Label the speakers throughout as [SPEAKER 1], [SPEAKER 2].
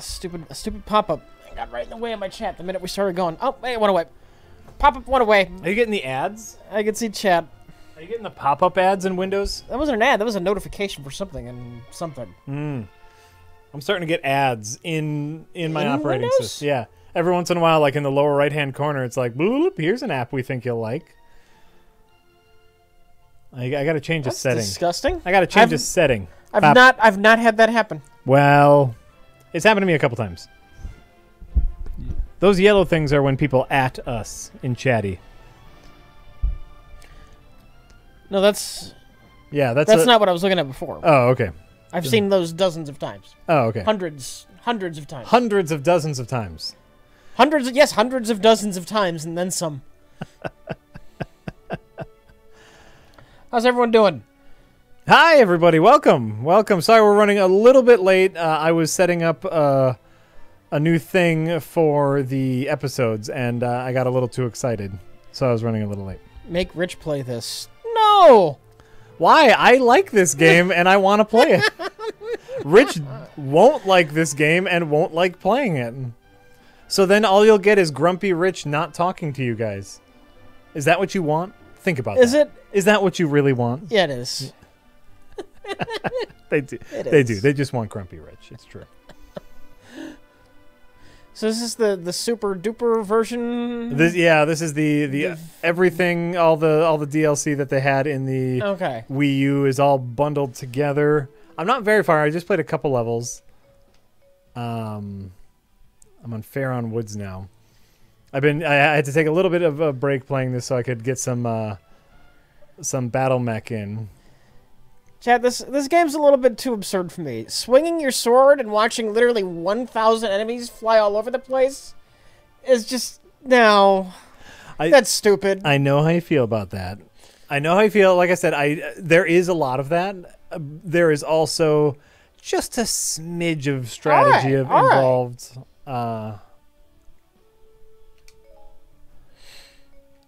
[SPEAKER 1] stupid pop-up. I got right in the way of my chat the minute we started going. Oh, hey, it went away. Pop-up went away.
[SPEAKER 2] Are you getting the ads?
[SPEAKER 1] I can see chat.
[SPEAKER 2] Are you getting the pop-up ads in Windows?
[SPEAKER 1] That wasn't an ad. That was a notification for something and something.
[SPEAKER 2] I'm starting to get ads in my operating
[SPEAKER 1] Windows?
[SPEAKER 2] system. Yeah. Every once in a while, like in the lower right-hand corner, it's like, bloop, here's an app we think you'll like. I got to change a setting.
[SPEAKER 1] That's disgusting.
[SPEAKER 2] I got to change a setting.
[SPEAKER 1] I've not had that happen.
[SPEAKER 2] Well, it's happened to me a couple times. Those yellow things are when people at us in chatty.
[SPEAKER 1] No, that's
[SPEAKER 2] that's
[SPEAKER 1] not what I was looking at before.
[SPEAKER 2] Oh, okay.
[SPEAKER 1] I've seen those dozens of times.
[SPEAKER 2] Oh, okay.
[SPEAKER 1] Hundreds of times.
[SPEAKER 2] Hundreds of dozens of times.
[SPEAKER 1] Hundreds of dozens of times, and then some. How's everyone doing?
[SPEAKER 2] Hi, everybody. Welcome. Sorry we're running a little bit late. I was setting up a new thing for the episodes, and I got a little too excited, so I was running a little late.
[SPEAKER 1] Make Rich play this. No!
[SPEAKER 2] Why? I like this game, and I want to play it. Rich won't like this game and won't like playing it. So then all you'll get is grumpy Rich not talking to you guys. Is that what you want? Think about that.
[SPEAKER 1] Is it?
[SPEAKER 2] Is that what you really want?
[SPEAKER 1] Yeah, it is.
[SPEAKER 2] They do.
[SPEAKER 1] It is.
[SPEAKER 2] They just want grumpy Rich. It's true.
[SPEAKER 1] So this is the super duper version?
[SPEAKER 2] This is the everything, all the DLC that they had in the Wii U is all bundled together. I'm not very far. I just played a couple levels. I'm on Faron Woods now. I had to take a little bit of a break playing this so I could get some battle mech in.
[SPEAKER 1] Chad, this game's a little bit too absurd for me. Swinging your sword and watching literally 1,000 enemies fly all over the place is just that's stupid.
[SPEAKER 2] I know how you feel about that. I know how you feel. Like I said, there is a lot of that. There is also just a smidge of strategy involved.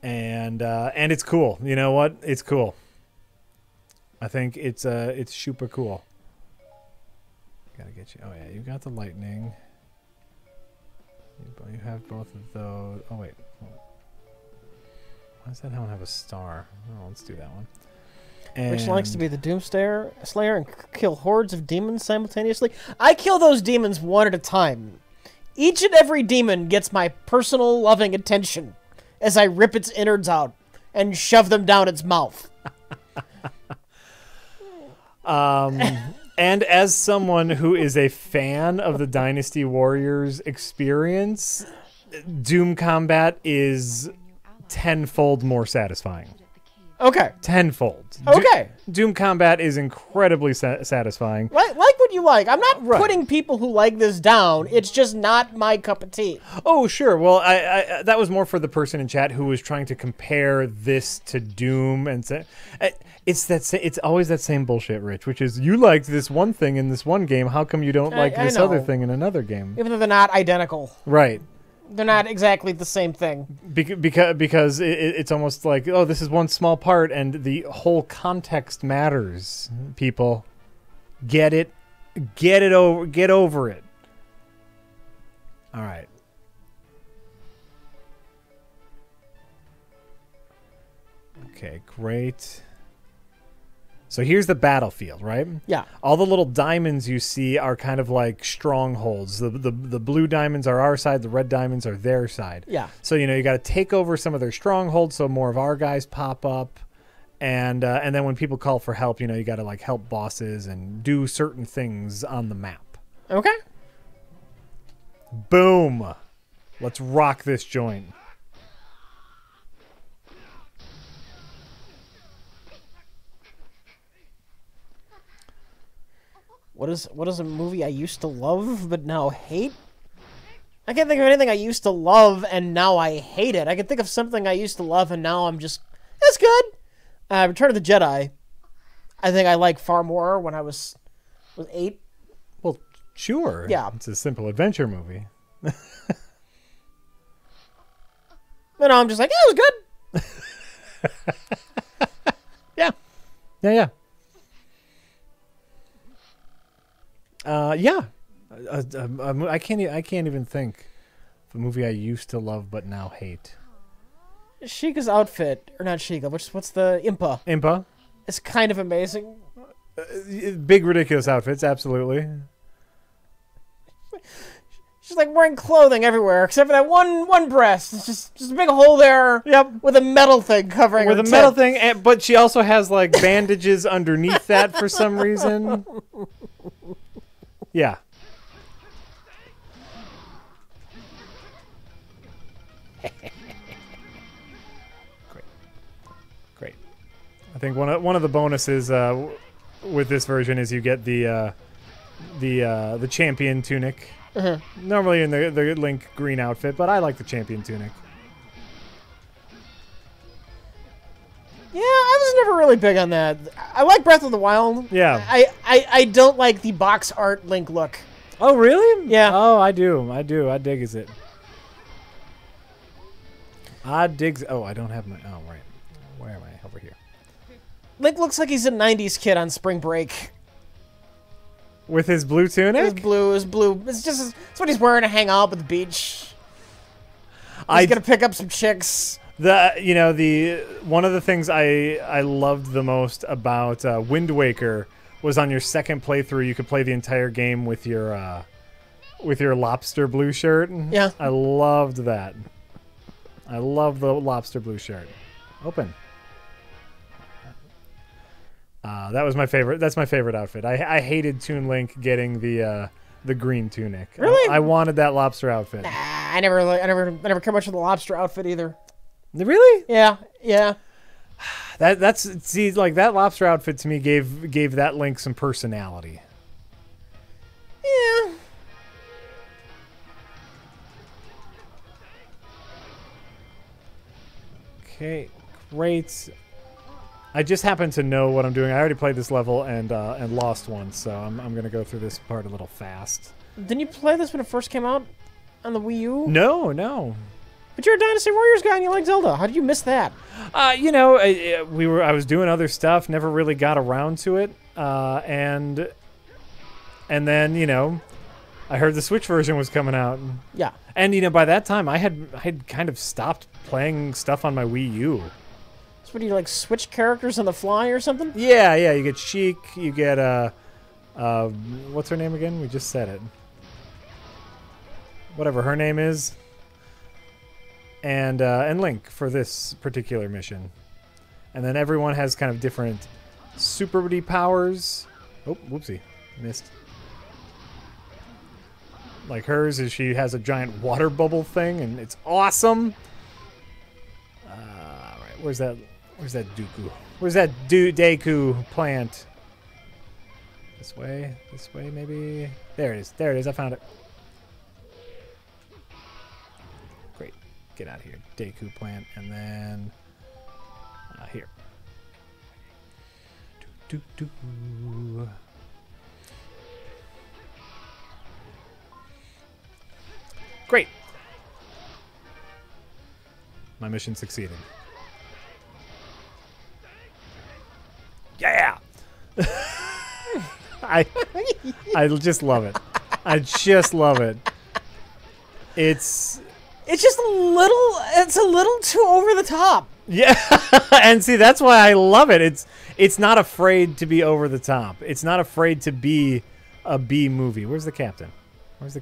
[SPEAKER 2] And it's cool. You know what? It's cool. I think it's super cool. Gotta get you. Oh yeah, you got the lightning. You have both of those. Oh wait. Why does that one have a star? Oh, let's do that one.
[SPEAKER 1] Rich likes to be the Doomslayer and kill hordes of demons simultaneously. I kill those demons one at a time. Each and every demon gets my personal loving attention as I rip its innards out and shove them down its mouth.
[SPEAKER 2] And as someone who is a fan of the Dynasty Warriors experience, Doom combat is tenfold more satisfying.
[SPEAKER 1] Okay.
[SPEAKER 2] Tenfold.
[SPEAKER 1] Okay.
[SPEAKER 2] Doom combat is incredibly satisfying.
[SPEAKER 1] Like what you like. I'm not putting people who like this down. It's just not my cup of tea.
[SPEAKER 2] Oh, sure. Well, I that was more for the person in chat who was trying to compare this to Doom and say, it's always that same bullshit, Rich, which is you liked this one thing in this one game. How come you don't like this other thing in another game?
[SPEAKER 1] Even though they're not identical.
[SPEAKER 2] Right.
[SPEAKER 1] They're not exactly the same thing.
[SPEAKER 2] Because it's almost like, oh, this is one small part, and the whole context matters. People, get over it. All right. Okay, great. So here's the battlefield, right?
[SPEAKER 1] Yeah.
[SPEAKER 2] All the little diamonds you see are kind of like strongholds. The blue diamonds are our side. The red diamonds are their side.
[SPEAKER 1] Yeah.
[SPEAKER 2] So, you got to take over some of their strongholds so more of our guys pop up. And then when people call for help, you got to like help bosses and do certain things on the map.
[SPEAKER 1] Okay.
[SPEAKER 2] Boom. Let's rock this joint.
[SPEAKER 1] What is a movie I used to love but now hate? I can't think of anything I used to love and now I hate it. I can think of something I used to love and now I'm just, it's good. Return of the Jedi. I think I like far more when I was 8.
[SPEAKER 2] Well, sure.
[SPEAKER 1] Yeah.
[SPEAKER 2] It's a simple adventure movie.
[SPEAKER 1] But now I'm just like, yeah, it was good.
[SPEAKER 2] Yeah. Yeah. I can't even think of a movie I used to love but now hate.
[SPEAKER 1] Sheikah's outfit, or not Sheikah, what's the Impa?
[SPEAKER 2] Impa?
[SPEAKER 1] It's kind of amazing.
[SPEAKER 2] Big ridiculous outfits, absolutely.
[SPEAKER 1] She's like wearing clothing everywhere except for that one breast. It's just a big hole there.
[SPEAKER 2] Yep.
[SPEAKER 1] With a metal thing covering
[SPEAKER 2] with
[SPEAKER 1] her
[SPEAKER 2] a metal
[SPEAKER 1] tip.
[SPEAKER 2] thing, but she also has like bandages underneath that for some reason. Yeah. Great. I think one of the bonuses with this version is you get the champion tunic. Normally in the Link green outfit, but I like the champion tunic.
[SPEAKER 1] Yeah, I was never really big on that. I like Breath of the Wild.
[SPEAKER 2] Yeah.
[SPEAKER 1] I don't like the box art Link look.
[SPEAKER 2] Oh, really?
[SPEAKER 1] Yeah.
[SPEAKER 2] Oh, I do. I dig it. I digs. Oh, I don't have my. Oh, right. Where am I? Over here.
[SPEAKER 1] Link looks like he's a '90s kid on spring break.
[SPEAKER 2] With his blue tunic?
[SPEAKER 1] His blue. It's what he's wearing to hang out at the beach. He's gonna pick up some chicks.
[SPEAKER 2] One of the things I loved the most about Wind Waker was on your second playthrough you could play the entire game with your lobster blue shirt.
[SPEAKER 1] Yeah.
[SPEAKER 2] I loved that. I love the lobster blue shirt. Open. That was my favorite. That's my favorite outfit. I hated Toon Link getting the green tunic.
[SPEAKER 1] Really?
[SPEAKER 2] I wanted that lobster outfit.
[SPEAKER 1] Nah, I never cared much for the lobster outfit either.
[SPEAKER 2] Really?
[SPEAKER 1] Yeah.
[SPEAKER 2] That lobster outfit to me gave that Link some personality.
[SPEAKER 1] Yeah.
[SPEAKER 2] Okay, great. I just happen to know what I'm doing. I already played this level and lost once, so I'm gonna go through this part a little fast.
[SPEAKER 1] Didn't you play this when it first came out on the Wii U?
[SPEAKER 2] No.
[SPEAKER 1] But you're a Dynasty Warriors guy and you like Zelda. How did you miss that?
[SPEAKER 2] I was doing other stuff, never really got around to it, and then I heard the Switch version was coming out.
[SPEAKER 1] Yeah.
[SPEAKER 2] And by that time I had kind of stopped playing stuff on my Wii U.
[SPEAKER 1] So what do you like switch characters on the fly or something?
[SPEAKER 2] Yeah. You get Sheik, you get what's her name again? We just said it. Whatever her name is. And Link for this particular mission. And then everyone has kind of different super powers. Oh, whoopsie. Missed. Like hers is she has a giant water bubble thing, and it's awesome. All right, where's that Dooku? Where's that Deku plant? This way maybe. There it is. I found it. Great. Get out of here, Deku plant, and then here. Do. Great. My mission succeeded. Yeah. I just love it. I just love it. It's
[SPEAKER 1] just it's a little too over the top.
[SPEAKER 2] Yeah. And see, that's why I love it. It's not afraid to be over the top. It's not afraid to be a B movie. Where's the captain? It's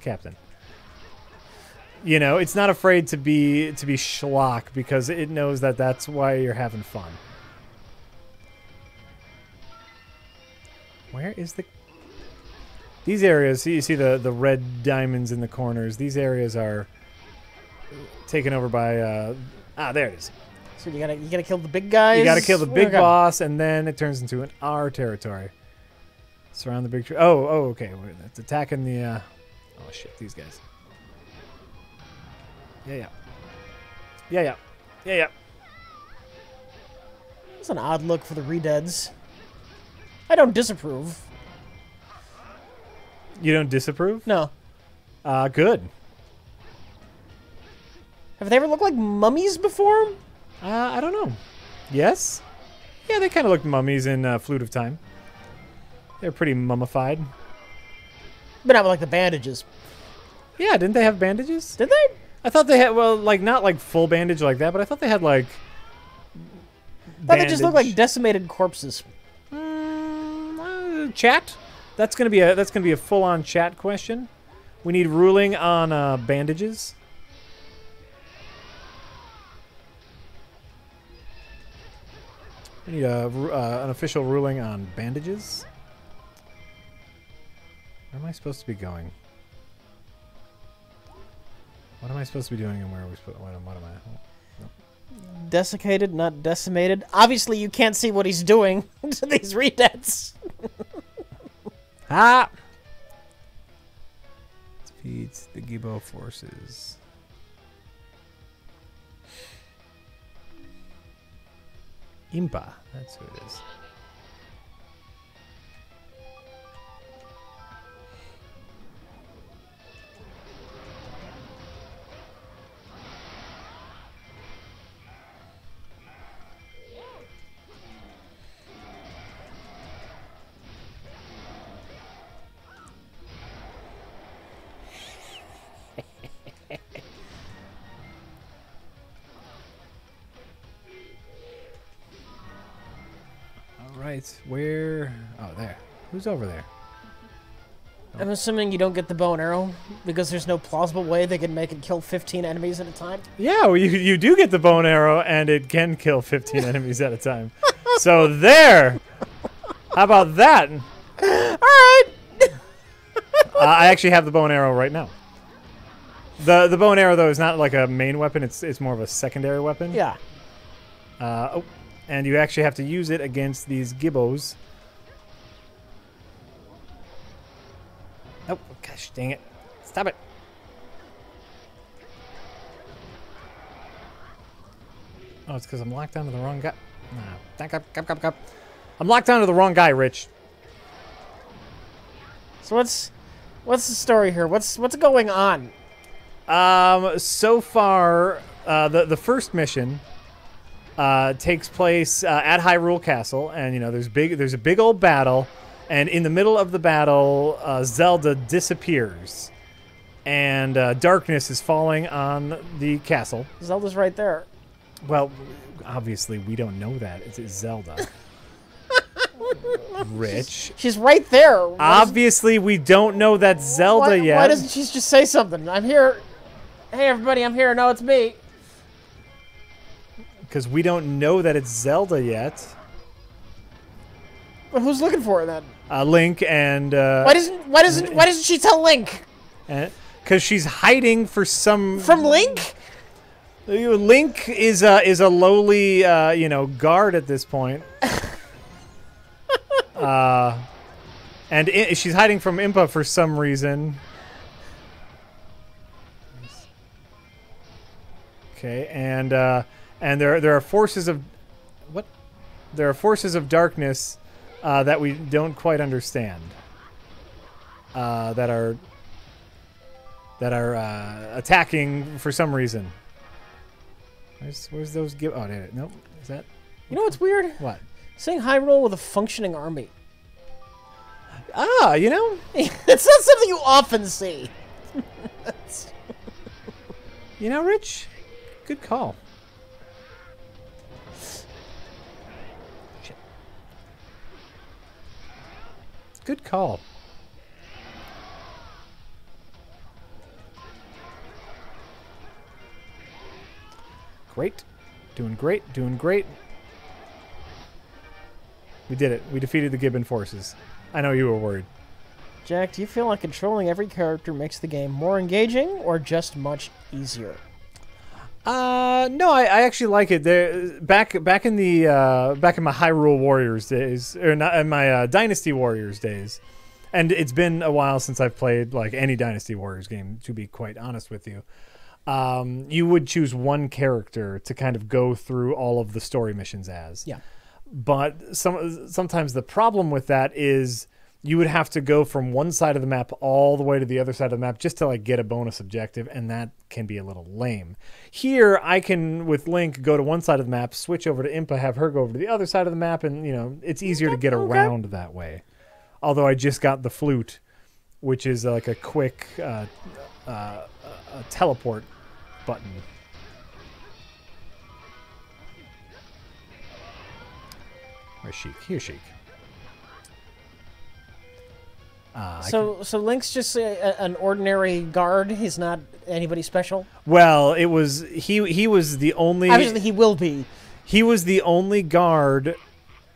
[SPEAKER 2] not afraid to be schlock because it knows that that's why you're having fun. Where is these areas? You see the red diamonds in the corners. These areas are taken over by there it is.
[SPEAKER 1] So you gotta kill the big guys.
[SPEAKER 2] You gotta kill the big boss, and then it turns into an R territory. Surround the big tree. Oh, okay. It's attacking the. Oh shit! These guys. Yeah.
[SPEAKER 1] That's an odd look for the Redeads. I don't disapprove.
[SPEAKER 2] You don't disapprove?
[SPEAKER 1] No.
[SPEAKER 2] Good.
[SPEAKER 1] Have they ever looked like mummies before?
[SPEAKER 2] I don't know. Yes? Yeah, they kind of looked mummies in Flute of Time. They're pretty mummified.
[SPEAKER 1] But not with, like, the bandages.
[SPEAKER 2] Yeah, didn't they have bandages?
[SPEAKER 1] Did they?
[SPEAKER 2] I thought they had, well, like, not like full bandage like that, but I thought they had, like,
[SPEAKER 1] They just look like decimated corpses.
[SPEAKER 2] Chat? That's gonna be a full-on chat question. We need ruling on bandages. We need an official ruling on bandages. Where am I supposed to be going? What am I supposed to be doing and where are we supposed? What am I? Oh, no.
[SPEAKER 1] Desiccated, not decimated. Obviously, you can't see what he's doing to these redeads.
[SPEAKER 2] Ah! Defeats the Gibbo forces. Impa, that's who it is. Right, where? Oh, there. Who's over there?
[SPEAKER 1] I'm assuming you don't get the bow and arrow because there's no plausible way they can make it kill 15 enemies at a time.
[SPEAKER 2] Yeah, well, you do get the bow and arrow, and it can kill 15 enemies at a time. So there. How about that?
[SPEAKER 1] All right.
[SPEAKER 2] I actually have the bow and arrow right now. The bow and arrow though is not like a main weapon. It's more of a secondary weapon.
[SPEAKER 1] Yeah.
[SPEAKER 2] Oh. And you actually have to use it against these gibbos. Oh, gosh, dang it. Stop it. Oh, it's because I'm locked onto the wrong guy. Nah, I'm locked onto the wrong guy, Rich.
[SPEAKER 1] So what's the story here? What's going on?
[SPEAKER 2] So far, the first mission takes place at Hyrule Castle, and you know there's a big old battle, and in the middle of the battle, Zelda disappears, and darkness is falling on the castle.
[SPEAKER 1] Zelda's right there.
[SPEAKER 2] Well, obviously we don't know that it's Zelda. Rich.
[SPEAKER 1] She's right there.
[SPEAKER 2] Obviously we don't know that's Zelda yet.
[SPEAKER 1] Why doesn't she just say something? I'm here. Hey everybody, I'm here. No, it's me.
[SPEAKER 2] Because we don't know that it's Zelda yet.
[SPEAKER 1] But who's looking for her then?
[SPEAKER 2] Link and.
[SPEAKER 1] Why doesn't she tell Link?
[SPEAKER 2] Because she's hiding for some.
[SPEAKER 1] From Link?
[SPEAKER 2] Link is a lowly guard at this point. And she's hiding from Impa for some reason. Okay, and there are forces of what? There are forces of darkness that we don't quite understand. That are attacking for some reason. Where's those? Oh, nope. Is that?
[SPEAKER 1] You know what's weird?
[SPEAKER 2] What?
[SPEAKER 1] Saying Hyrule with a functioning army.
[SPEAKER 2] Ah, you know,
[SPEAKER 1] it's not something you often see.
[SPEAKER 2] You know, Rich. Good call. Shit. Good call. Great. Doing great. Doing great. We did it. We defeated the Gibbon forces. I know you were worried.
[SPEAKER 1] Jack, do you feel like controlling every character makes the game more engaging or just much easier?
[SPEAKER 2] No, I actually like it. There, back in my Hyrule Warriors days, or not in my Dynasty Warriors days, and it's been a while since I've played like any Dynasty Warriors game. To be quite honest with you, you would choose one character to kind of go through all of the story missions as.
[SPEAKER 1] Yeah.
[SPEAKER 2] But sometimes the problem with that is you would have to go from one side of the map all the way to the other side of the map just to like get a bonus objective, and that can be a little lame. Here, I can, with Link, go to one side of the map, switch over to Impa, have her go over to the other side of the map, and, you know, it's easier to get around that way. Although I just got the flute which is like a quick a teleport button. Where's Sheik? Here's Sheik.
[SPEAKER 1] So Link's just an ordinary guard. He's not anybody special.
[SPEAKER 2] Well, it was he was the only.
[SPEAKER 1] Obviously, he will be.
[SPEAKER 2] He was the only guard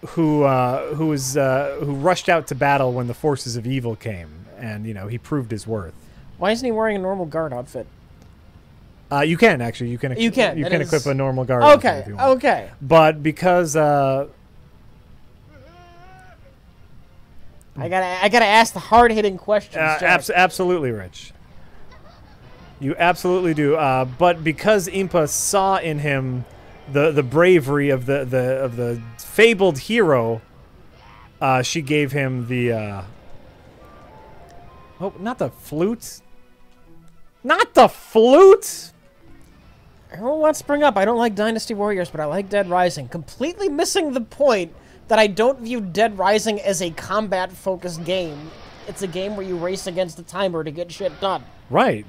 [SPEAKER 2] who rushed out to battle when the forces of evil came, and he proved his worth.
[SPEAKER 1] Why isn't he wearing a normal guard outfit?
[SPEAKER 2] You can actually. You can equip a normal guard.
[SPEAKER 1] Okay.
[SPEAKER 2] If you want.
[SPEAKER 1] Okay.
[SPEAKER 2] But because
[SPEAKER 1] I gotta ask the hard-hitting questions.
[SPEAKER 2] Absolutely, Rich. You absolutely do. But because Impa saw in him the bravery of the fabled hero, she gave him the not the flute. Not the flute.
[SPEAKER 1] Everyone wants to bring up I don't like Dynasty Warriors, but I like Dead Rising. Completely missing the point that I don't view Dead Rising as a combat-focused game. It's a game where you race against the timer to get shit done.
[SPEAKER 2] Right.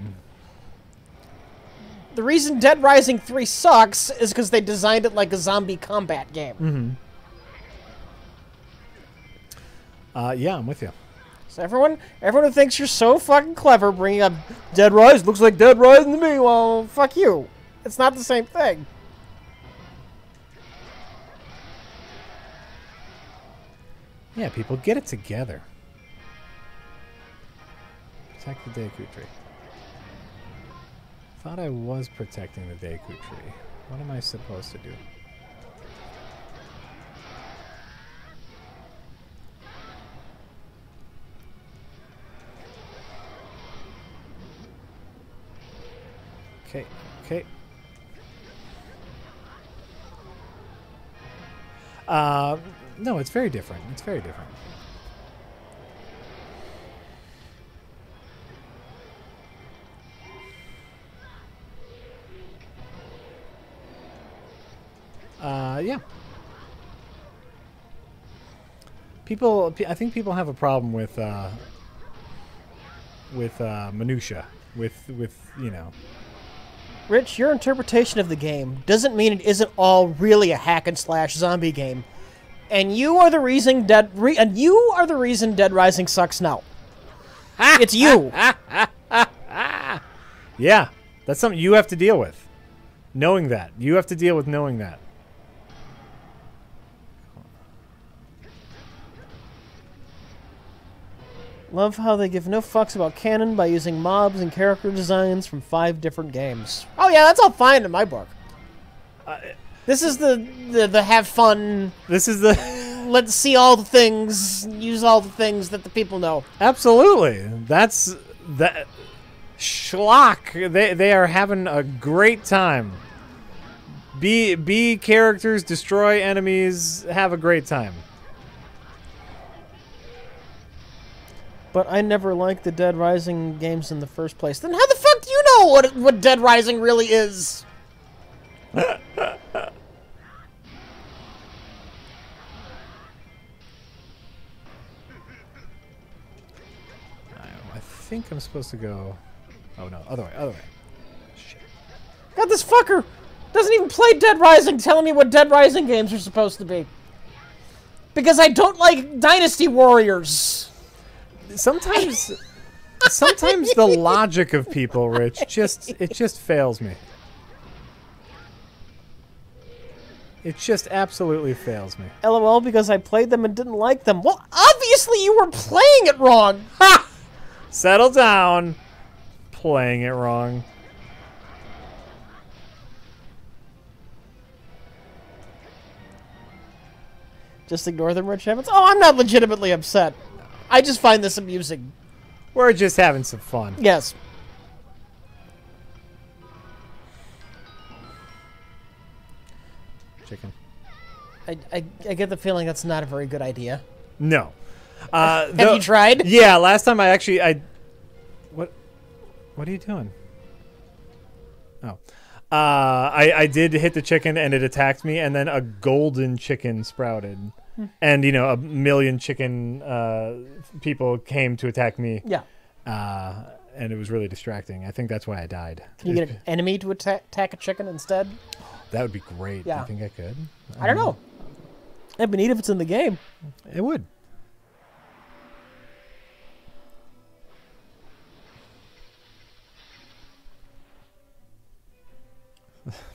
[SPEAKER 1] The reason Dead Rising 3 sucks is because they designed it like a zombie combat game.
[SPEAKER 2] Mm-hmm. Yeah, I'm with you.
[SPEAKER 1] So everyone who thinks you're so fucking clever bringing up Dead Rising looks like Dead Rising to me, well, fuck you. It's not the same thing.
[SPEAKER 2] Yeah, people, get it together. Protect the Deku tree. Thought I was protecting the Deku tree. What am I supposed to do? Okay, okay. No, it's very different. It's very different. Yeah. I think people have a problem with minutia, with
[SPEAKER 1] Rich, your interpretation of the game doesn't mean it isn't all really a hack and slash zombie game, and you are the reason Dead Rising sucks now. It's you.
[SPEAKER 2] Yeah, that's something you have to deal with. Knowing that, you have to deal with knowing that.
[SPEAKER 1] Love how they give no fucks about canon by using mobs and character designs from 5 different games. Oh yeah, that's all fine in my book. This is the have fun.
[SPEAKER 2] This is the
[SPEAKER 1] let's see all the things, use all the things that the people know.
[SPEAKER 2] Absolutely. That's that schlock. They are having a great time. Be characters, destroy enemies, have a great time.
[SPEAKER 1] But I never liked the Dead Rising games in the first place. Then how the fuck do you know what Dead Rising really is?
[SPEAKER 2] I think I'm supposed to go... Oh no, other way, other way. Shit.
[SPEAKER 1] God, this fucker doesn't even play Dead Rising telling me what Dead Rising games are supposed to be. Because I don't like Dynasty Warriors.
[SPEAKER 2] Sometimes the logic of people, Rich, it just fails me. It just absolutely fails me.
[SPEAKER 1] LOL, because I played them and didn't like them. Well, obviously you were playing it wrong. Ha!
[SPEAKER 2] Settle down. Playing it wrong.
[SPEAKER 1] Just ignore them, Rich Evans. Oh, I'm not legitimately upset. I just find this amusing.
[SPEAKER 2] We're just having some fun.
[SPEAKER 1] Yes.
[SPEAKER 2] Chicken.
[SPEAKER 1] I get the feeling that's not a very good idea.
[SPEAKER 2] No.
[SPEAKER 1] Have you tried?
[SPEAKER 2] Yeah, last time What are you doing? Oh. I did hit the chicken and it attacked me, and then a golden chicken sprouted. And, a million chicken people came to attack me.
[SPEAKER 1] Yeah.
[SPEAKER 2] and it was really distracting. I think that's why I died.
[SPEAKER 1] Can you get an enemy to attack a chicken instead?
[SPEAKER 2] That would be great.
[SPEAKER 1] Yeah.
[SPEAKER 2] I think I could.
[SPEAKER 1] I don't know. It'd be neat if it's in the game.
[SPEAKER 2] It would.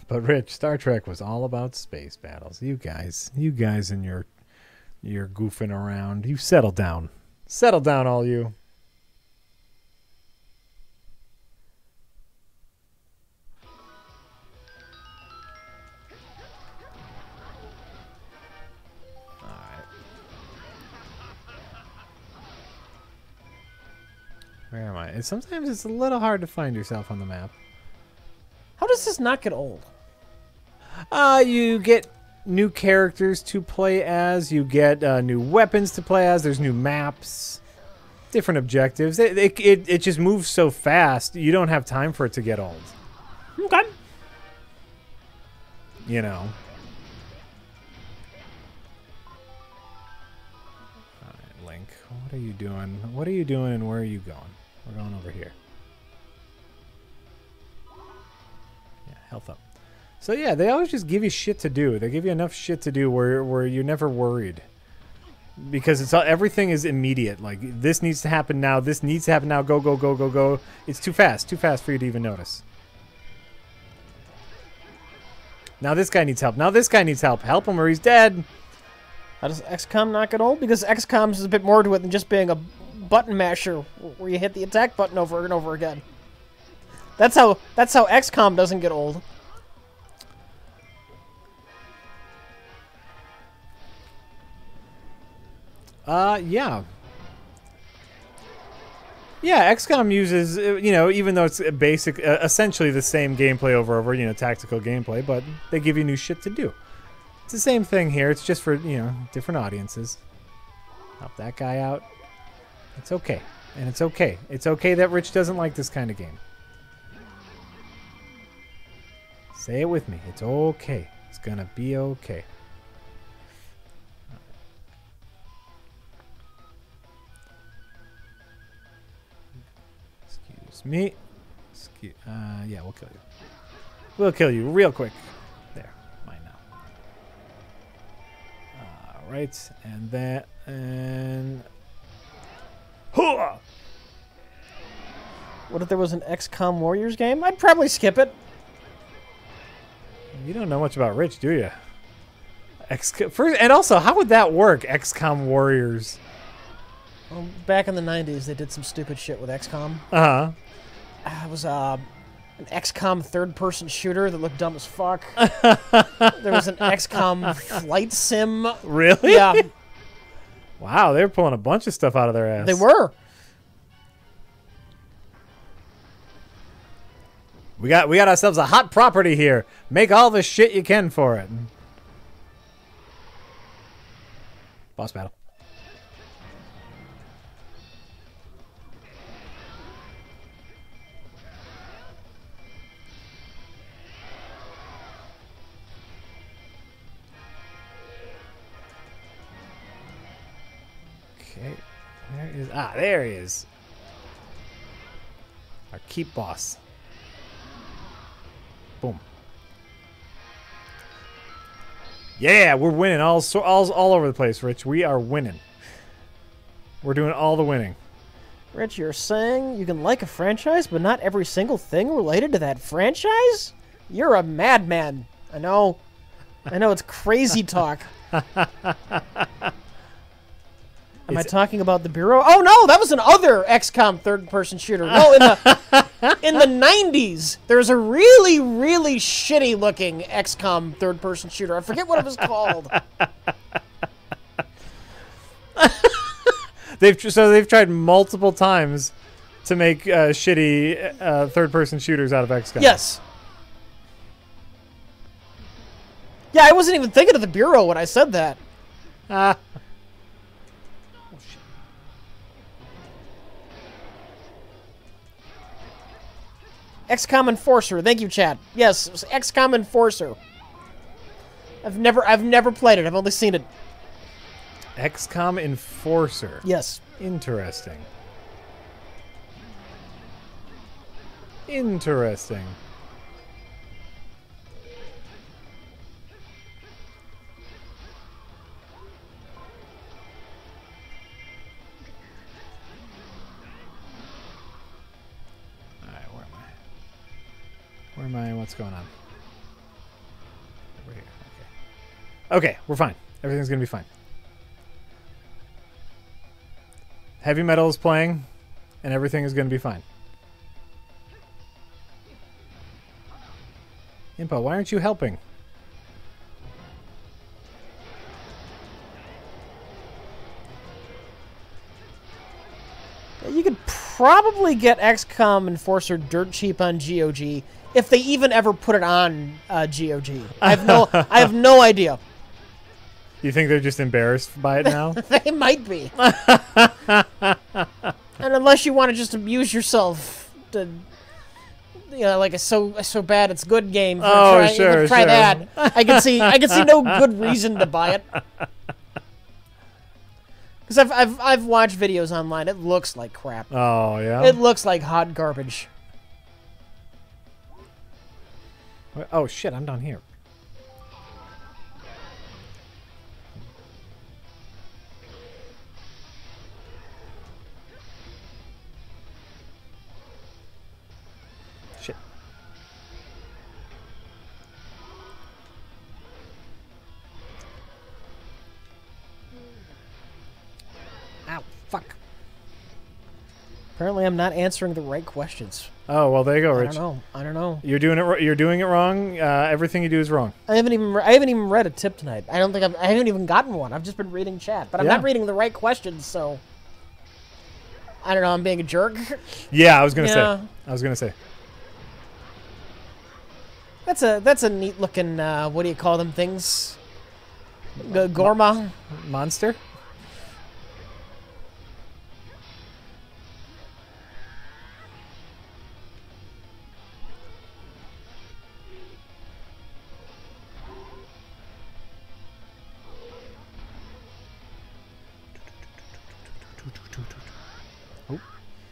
[SPEAKER 2] But Rich, Star Trek was all about space battles. You guys and your goofing around. You settle down. Settle down, all you. Where am I? Sometimes it's a little hard to find yourself on the map.
[SPEAKER 1] How does this not get old?
[SPEAKER 2] You get new characters to play as. You get new weapons to play as. There's new maps, different objectives. It just moves so fast. You don't have time for it to get old.
[SPEAKER 1] Okay.
[SPEAKER 2] You know. All right, Link. What are you doing? What are you doing and where are you going? We're going over here. Yeah, health up. So yeah, they always just give you shit to do. They give you enough shit to do where you're never worried. Because it's everything is immediate. Like, this needs to happen now. This needs to happen now. Go, go, go, go, go. It's too fast. Too fast for you to even notice. Now this guy needs help. Now this guy needs help. Help him or he's dead.
[SPEAKER 1] How does XCOM not get old? Because XCOM is a bit more to it than just being a button masher where you hit the attack button over and over again. That's how XCOM doesn't get old.
[SPEAKER 2] Yeah. Yeah, XCOM uses, even though it's basic, essentially the same gameplay over, tactical gameplay, but they give you new shit to do. It's the same thing here. It's just for, different audiences. Help that guy out. It's okay. And it's okay. It's okay that Rich doesn't like this kind of game. Say it with me. It's okay. It's gonna be okay. Excuse me. Yeah, we'll kill you. We'll kill you real quick. There. Mine now. Alright. And that. And... Hooah!
[SPEAKER 1] What if there was an XCOM Warriors game? I'd probably skip it.
[SPEAKER 2] You don't know much about Rich, do you? First, and also, how would that work, XCOM Warriors?
[SPEAKER 1] Well, back in the 90s, they did some stupid shit with XCOM.
[SPEAKER 2] Uh-huh.
[SPEAKER 1] It was an XCOM third-person shooter that looked dumb as fuck. There was an XCOM flight sim.
[SPEAKER 2] Really?
[SPEAKER 1] Yeah.
[SPEAKER 2] Wow, they were pulling a bunch of stuff out of their ass.
[SPEAKER 1] They were.
[SPEAKER 2] We got ourselves a hot property here. Make all the shit you can for it. Boss battle. Okay. There he is. Our keep boss. Boom. Yeah, we're winning all over the place, Rich. We are winning. We're doing all the winning.
[SPEAKER 1] Rich, you're saying you can like a franchise, but not every single thing related to that franchise? You're a madman. I know it's crazy talk. Am I talking about the Bureau? Oh no, that was another XCOM third-person shooter. No, in the 90s, there was a really, really shitty-looking XCOM third-person shooter. I forget what it was called.
[SPEAKER 2] They've tried multiple times to make shitty third-person shooters out of XCOM.
[SPEAKER 1] Yes. Yeah, I wasn't even thinking of the Bureau when I said that. XCOM Enforcer. Thank you, chat. Yes, it was XCOM Enforcer. I've never played it. I've only seen it.
[SPEAKER 2] XCOM Enforcer.
[SPEAKER 1] Yes.
[SPEAKER 2] Interesting. Interesting. Where am I? What's going on? Over here. Okay. Okay, we're fine. Everything's gonna be fine. Heavy metal is playing, and everything is gonna be fine. Impa, why aren't you helping?
[SPEAKER 1] You could probably get XCOM Enforcer dirt cheap on GOG. If they even ever put it on GOG. I have no idea.
[SPEAKER 2] You think they're just embarrassed by it now?
[SPEAKER 1] They might be. And unless you want to just amuse yourself, to, you know, like a so bad it's good game. Try that. I can see no good reason to buy it. Because I've watched videos online. It looks like crap.
[SPEAKER 2] Oh yeah.
[SPEAKER 1] It looks like hot garbage.
[SPEAKER 2] Oh shit! I'm down here. Shit.
[SPEAKER 1] Ow! Fuck. Apparently, I'm not answering the right questions.
[SPEAKER 2] Oh well, there you go, Rich.
[SPEAKER 1] I don't know.
[SPEAKER 2] You're doing it. You're doing it wrong. Everything you do is wrong.
[SPEAKER 1] I haven't even read a tip tonight. I haven't even gotten one. I've just been reading chat, but I'm not reading the right questions. So I don't know. I'm being a jerk.
[SPEAKER 2] Yeah, I was gonna say.
[SPEAKER 1] That's a neat looking. What do you call them things? Gorma
[SPEAKER 2] Monster.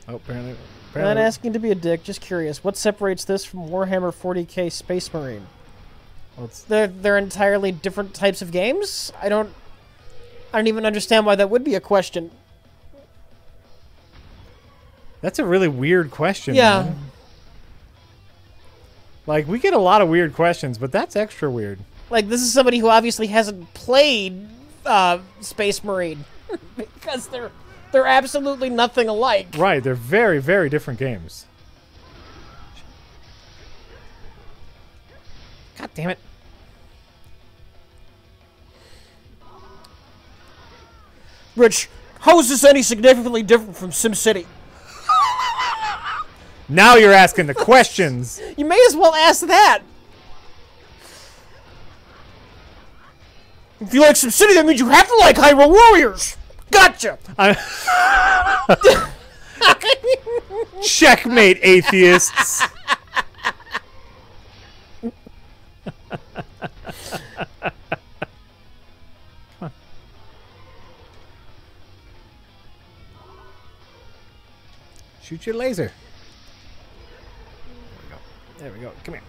[SPEAKER 2] Oh, apparently.
[SPEAKER 1] Not asking to be a dick, just curious. What separates this from Warhammer 40k Space Marine?
[SPEAKER 2] Well,
[SPEAKER 1] they're entirely different types of games? I don't even understand why that would be a question.
[SPEAKER 2] That's a really weird question.
[SPEAKER 1] Yeah.
[SPEAKER 2] Man. Like, we get a lot of weird questions, but that's extra weird.
[SPEAKER 1] Like, this is somebody who obviously hasn't played Space Marine. Because they're absolutely nothing alike.
[SPEAKER 2] Right, they're very, very different games. God damn it.
[SPEAKER 1] Rich, how is this any significantly different from SimCity?
[SPEAKER 2] Now you're asking the questions.
[SPEAKER 1] You may as well ask that. If you like SimCity, that means you have to like Hyrule Warriors. Gotcha.
[SPEAKER 2] Checkmate, atheists. Come on. Shoot your laser. There we go. There we go. Come here.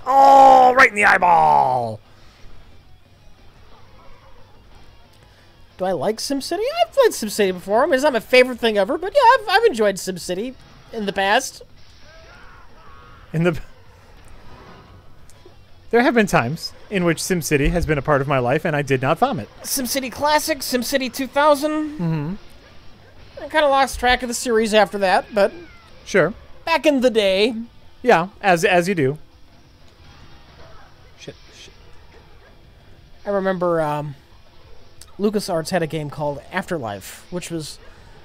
[SPEAKER 2] Oh, right in the eyeball.
[SPEAKER 1] Do I like SimCity? I've played SimCity before. I mean, it's not my favorite thing ever, but yeah, I've enjoyed SimCity in the past.
[SPEAKER 2] There have been times in which SimCity has been a part of my life, and I did not vomit.
[SPEAKER 1] SimCity Classic, SimCity 2000.
[SPEAKER 2] Mm-hmm.
[SPEAKER 1] I kind of lost track of the series after that, but
[SPEAKER 2] sure.
[SPEAKER 1] Back in the day.
[SPEAKER 2] Yeah, as you do. Shit.
[SPEAKER 1] I remember LucasArts had a game called Afterlife, which was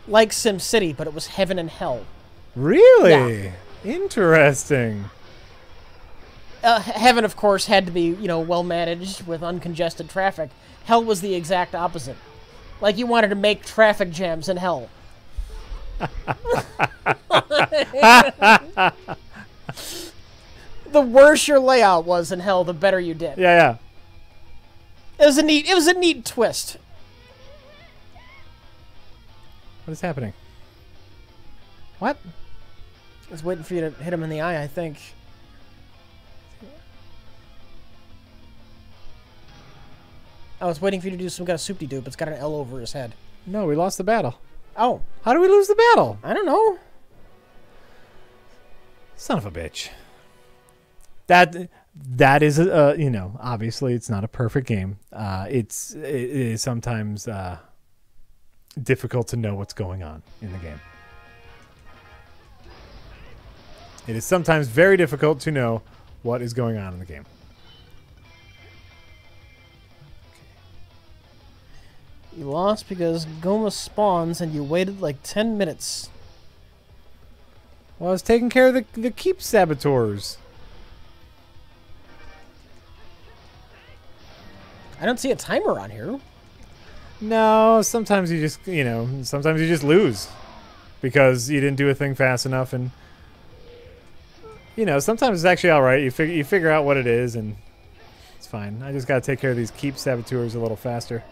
[SPEAKER 1] like SimCity, but it was heaven and hell.
[SPEAKER 2] Really?
[SPEAKER 1] Yeah.
[SPEAKER 2] Interesting.
[SPEAKER 1] Heaven, of course, had to be, well managed with uncongested traffic. Hell was the exact opposite. Like you wanted to make traffic jams in hell. The worse your layout was in hell, the better you did.
[SPEAKER 2] Yeah.
[SPEAKER 1] It was a neat twist.
[SPEAKER 2] What is happening? What?
[SPEAKER 1] I was waiting for you to hit him in the eye, I think. I was waiting for you to do some kind of soupy-doop. It's got an L over his head.
[SPEAKER 2] No, we lost the battle.
[SPEAKER 1] Oh.
[SPEAKER 2] How do we lose the battle?
[SPEAKER 1] I don't know.
[SPEAKER 2] Son of a bitch. That is, you know, obviously it's not a perfect game. It is sometimes difficult to know what's going on in the game. It is sometimes very difficult to know what is going on in the game.
[SPEAKER 1] You lost because Goma spawns and you waited like 10 minutes.
[SPEAKER 2] Well, I was taking care of the keep saboteurs.
[SPEAKER 1] I don't see a timer on here.
[SPEAKER 2] No, sometimes you just, you know, sometimes you just lose because you didn't do a thing fast enough, and you know, sometimes it's actually all right. You figure out what it is, and it's fine. I just got to take care of these keep saboteurs a little faster.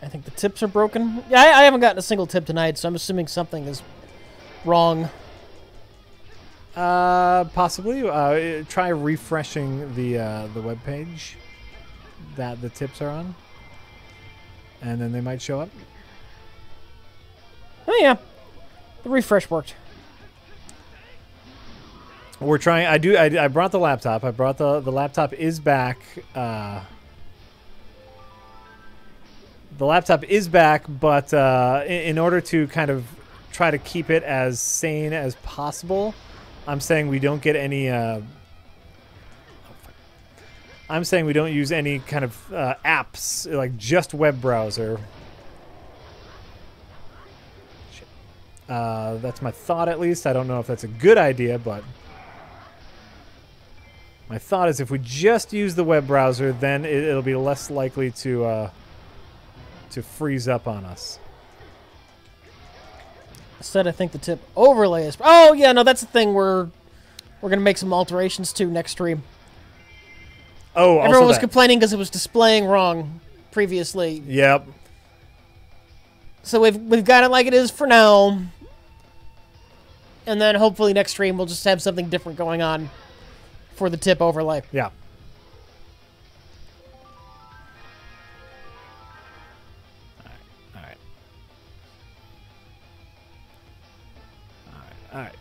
[SPEAKER 1] I think the tips are broken. Yeah, I haven't gotten a single tip tonight, so I'm assuming something is wrong.
[SPEAKER 2] Possibly. Try refreshing the web page that the tips are on, and then they might show up.
[SPEAKER 1] Oh yeah, the refresh worked.
[SPEAKER 2] We're trying. I brought the laptop. I brought the laptop is back. The laptop is back, but in order to kind of try to keep it as sane as possible, I'm saying we don't get any. I'm saying we don't use any kind of apps, like just web browser. Shit. That's my thought, at least. I don't know if that's a good idea, but my thought is if we just use the web browser, then it'll be less likely to freeze up on us.
[SPEAKER 1] Instead, I think the tip overlay is... Oh, yeah, no, that's the thing we're going to make some alterations to next stream.
[SPEAKER 2] Oh,
[SPEAKER 1] everyone was complaining because it was displaying wrong previously.
[SPEAKER 2] Yep.
[SPEAKER 1] So we've got it like it is for now. And then hopefully next stream we'll just have something different going on for the tip overlay.
[SPEAKER 2] Yeah. All right.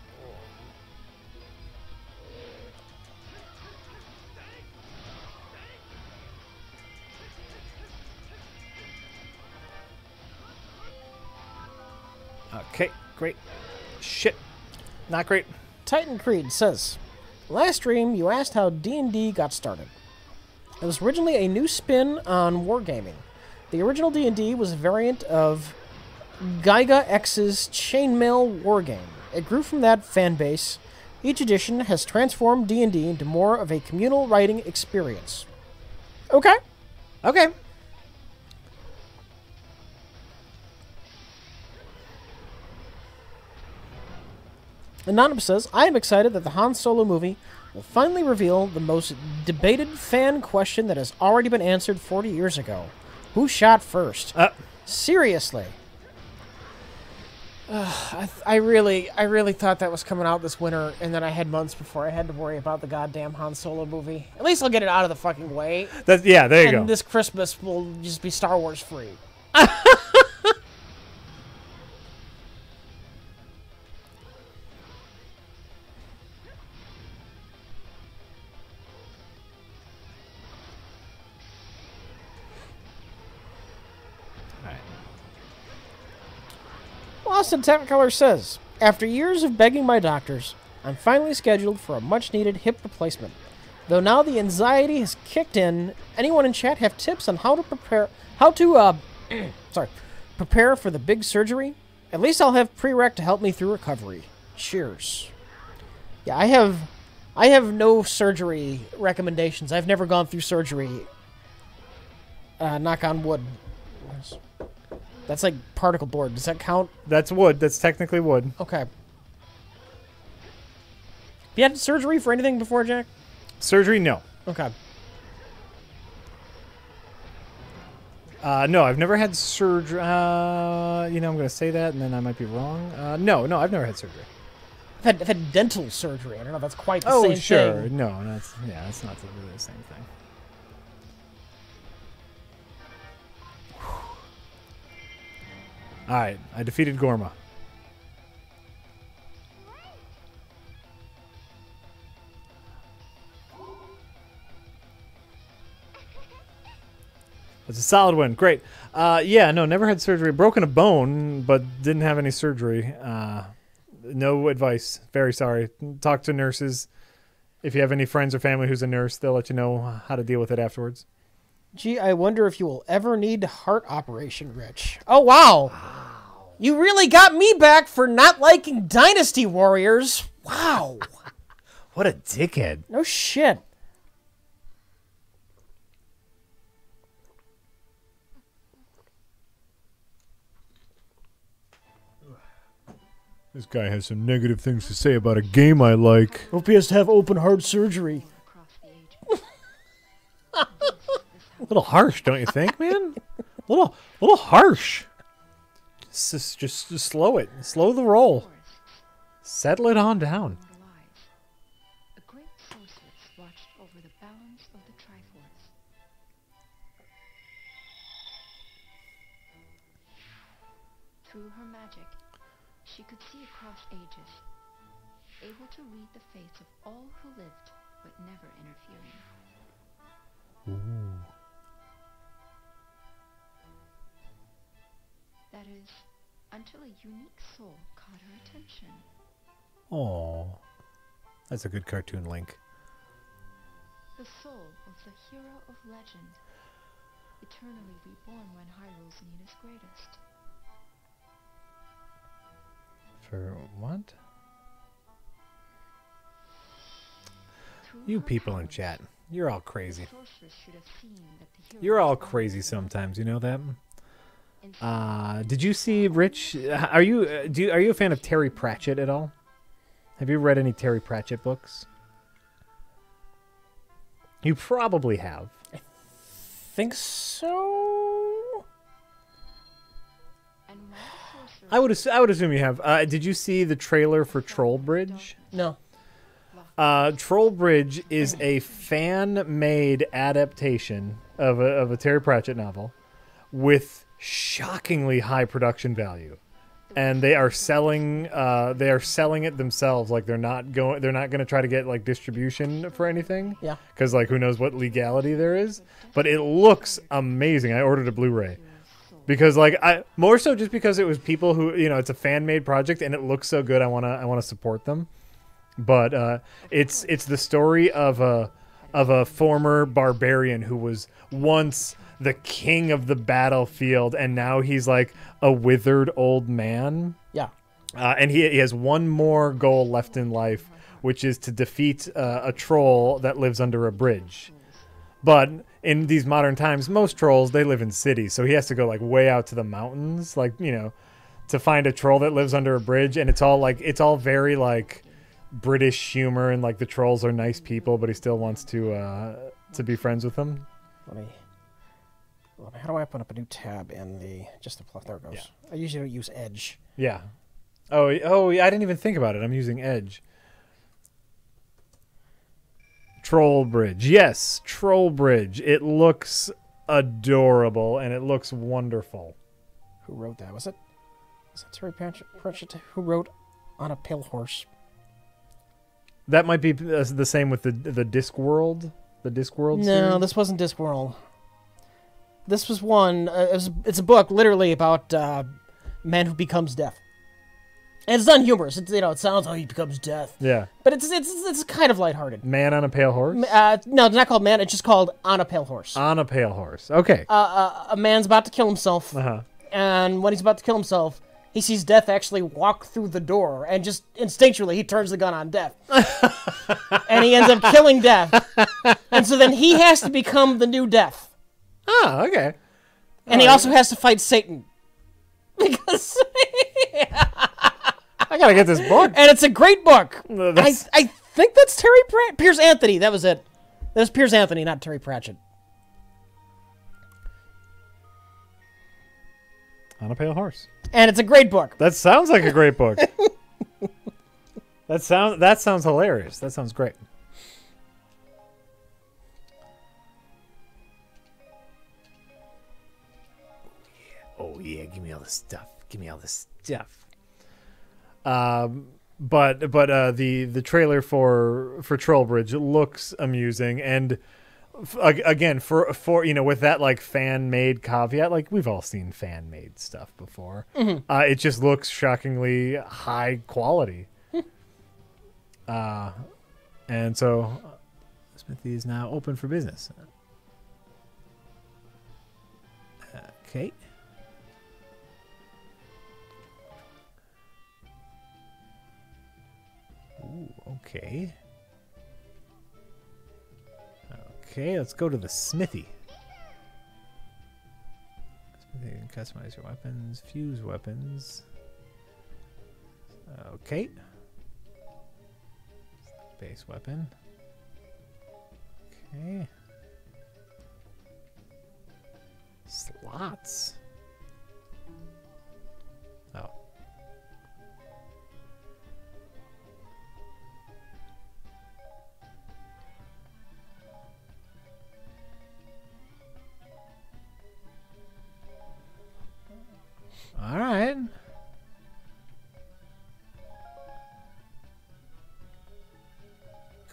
[SPEAKER 2] Okay, great. Shit. Not great.
[SPEAKER 1] Titan Creed says, last stream you asked how D&D got started. It was originally a new spin on wargaming. The original D&D was a variant of Gyga X's Chainmail wargame. It grew from that fan base. Each edition has transformed D&D into more of a communal writing experience. Okay.
[SPEAKER 2] Okay.
[SPEAKER 1] Anonymous says, I am excited that the Han Solo movie will finally reveal the most debated fan question that has already been answered 40 years ago. Who shot first? Seriously. I really thought that was coming out this winter, and then I had months before I had to worry about the goddamn Han Solo movie. At least I'll get it out of the fucking way.
[SPEAKER 2] Yeah, there you go.
[SPEAKER 1] And this Christmas will just be Star Wars free. Austin Technicolor says, after years of begging my doctors, I'm finally scheduled for a much-needed hip replacement. Though now the anxiety has kicked in, anyone in chat have tips on how to prepare for the big surgery? At least I'll have prereq to help me through recovery. Cheers. Yeah, I have no surgery recommendations. I've never gone through surgery. Knock on wood. That's like particle board. Does that count?
[SPEAKER 2] That's wood. That's technically wood.
[SPEAKER 1] Okay. Have you had surgery for anything before, Jack?
[SPEAKER 2] Surgery, no.
[SPEAKER 1] Okay.
[SPEAKER 2] No, I've never had surgery. You know, I'm going to say that, and then I might be wrong. No, I've never had surgery.
[SPEAKER 1] I've had dental surgery. I don't know if that's quite the same
[SPEAKER 2] sure.
[SPEAKER 1] thing.
[SPEAKER 2] No, that's not really the same thing. All right, I defeated Gorma. It's a solid win. Great. Yeah, no, never had surgery. Broken a bone, but didn't have any surgery. No advice. Very sorry. Talk to nurses. If you have any friends or family who's a nurse, they'll let you know how to deal with it afterwards.
[SPEAKER 1] Gee, I wonder if you will ever need heart operation, Rich. Oh, wow. You really got me back for not liking Dynasty Warriors. Wow.
[SPEAKER 2] What a dickhead.
[SPEAKER 1] No shit.
[SPEAKER 2] This guy has some negative things to say about a game I like.
[SPEAKER 1] Hope he has to have open heart surgery.
[SPEAKER 2] A little harsh, don't you think, man? A little harsh. Just slow it. Slow the roll. Settle it on down.
[SPEAKER 3] A great sorceress watched over the balance of the Triforce. Through her magic, she could see across ages, able to read the fates of all who lived, but never interfering.
[SPEAKER 2] Ooh.
[SPEAKER 3] That is, until a unique soul caught her attention.
[SPEAKER 2] Oh, that's a good cartoon link.
[SPEAKER 3] The soul of the hero of legend, eternally reborn when Hyrule's need is greatest.
[SPEAKER 2] For what?
[SPEAKER 3] Through
[SPEAKER 2] You
[SPEAKER 3] her
[SPEAKER 2] people in
[SPEAKER 3] powers,
[SPEAKER 2] chat, you're all
[SPEAKER 3] the
[SPEAKER 2] crazy.
[SPEAKER 3] sorceress should have seen that the hero
[SPEAKER 2] You're all
[SPEAKER 3] was
[SPEAKER 2] crazy
[SPEAKER 3] already
[SPEAKER 2] sometimes, you know that?
[SPEAKER 3] in
[SPEAKER 2] Did you see Rich? Are you a fan of Terry Pratchett at all? Have you read any Terry Pratchett books? You probably have.
[SPEAKER 1] Think so?
[SPEAKER 3] and while the sorceress
[SPEAKER 2] I would assume you have. Did you see the trailer for Troll Bridge?
[SPEAKER 1] No.
[SPEAKER 2] Troll Bridge is a fan-made adaptation of a Terry Pratchett novel with shockingly high production value, and they are selling it themselves. Like they're not going to try to get like distribution for anything.
[SPEAKER 1] Yeah.
[SPEAKER 2] Because like who knows what legality there is, but it looks amazing. I ordered a Blu-ray because like I more so just because it was people who it's a fan-made project and it looks so good. I wanna support them. But it's the story of a former barbarian who was once the king of the battlefield, and now he's like a withered old man.
[SPEAKER 1] Yeah.
[SPEAKER 2] And he has one more goal left in life, which is to defeat a troll that lives under a bridge. But in these modern times, most trolls, they live in cities, so he has to go like way out to the mountains, like to find a troll that lives under a bridge. And it's all very like British humor, and like the trolls are nice people, but he still wants to be friends with them.
[SPEAKER 1] How do I open up a new tab in the there it goes.
[SPEAKER 2] Yeah.
[SPEAKER 1] I usually don't use Edge.
[SPEAKER 2] Yeah. Oh, I didn't even think about it. I'm using Edge. Troll Bridge. Yes, Troll Bridge. It looks adorable and it looks wonderful.
[SPEAKER 1] Who wrote that? Was it Terry Pratchett who wrote On a Pale Horse?
[SPEAKER 2] That might be the same with the Discworld. The Discworld
[SPEAKER 1] No,
[SPEAKER 2] series?
[SPEAKER 1] this wasn't Discworld. This was one. It's a book literally about a man who becomes deaf. And it's not humorous. It sounds like he becomes deaf.
[SPEAKER 2] Yeah.
[SPEAKER 1] But it's kind of lighthearted.
[SPEAKER 2] Man on a Pale Horse?
[SPEAKER 1] No, it's not called Man. It's just called On a Pale Horse.
[SPEAKER 2] On a Pale Horse. Okay.
[SPEAKER 1] A man's about to kill himself.
[SPEAKER 2] Uh-huh.
[SPEAKER 1] And when he's about to kill himself, he sees Death actually walk through the door, and just instinctually he turns the gun on Death. And he ends up killing Death. And so then he has to become the new Death.
[SPEAKER 2] Oh, okay.
[SPEAKER 1] And he also has to fight Satan. Because
[SPEAKER 2] I gotta get this book.
[SPEAKER 1] And it's a great book.
[SPEAKER 2] That's-
[SPEAKER 1] I think that's Piers Anthony. That was it. That was Piers Anthony, not Terry Pratchett.
[SPEAKER 2] On a Pale Horse.
[SPEAKER 1] And it's a great book.
[SPEAKER 2] That sounds like a great book. That sounds hilarious. That sounds great. Oh yeah, give me all this stuff. Give me all this stuff. But the trailer for Trollbridge looks amusing, and again for with that like fan made caveat, like we've all seen fan made stuff before. Mm-hmm. It just looks shockingly high quality. And so Smithy is now open for business. Okay. Ooh, okay. Okay, let's go to the smithy. Smithy can customize your weapons, fuse weapons. Okay. Base weapon. Okay. Slots. Oh. All right.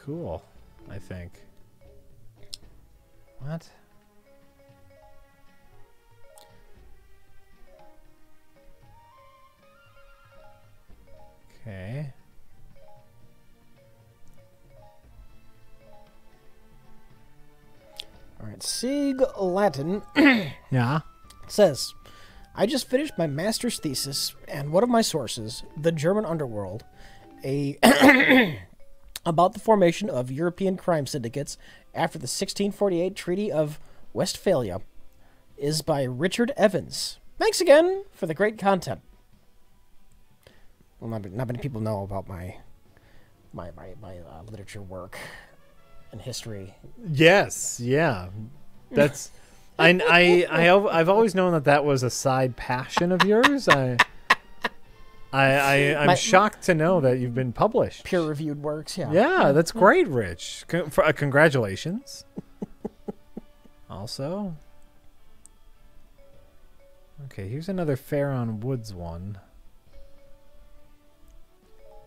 [SPEAKER 2] Cool, I think. What? Okay.
[SPEAKER 1] All right, Sig Latin
[SPEAKER 2] Yeah.
[SPEAKER 1] says, I just finished my master's thesis, and one of my sources, the German underworld, about the formation of European crime syndicates after the 1648 Treaty of Westphalia, is by Richard Evans. Thanks again for the great content. Well, not many people know about my literature work and history.
[SPEAKER 2] Yes, yeah. That's I've always known that was a side passion of yours. I'm shocked to know that you've been published.
[SPEAKER 1] Peer-reviewed works, yeah.
[SPEAKER 2] Yeah, that's great, Rich. Congratulations. Also. Okay, here's another Fair on Woods one.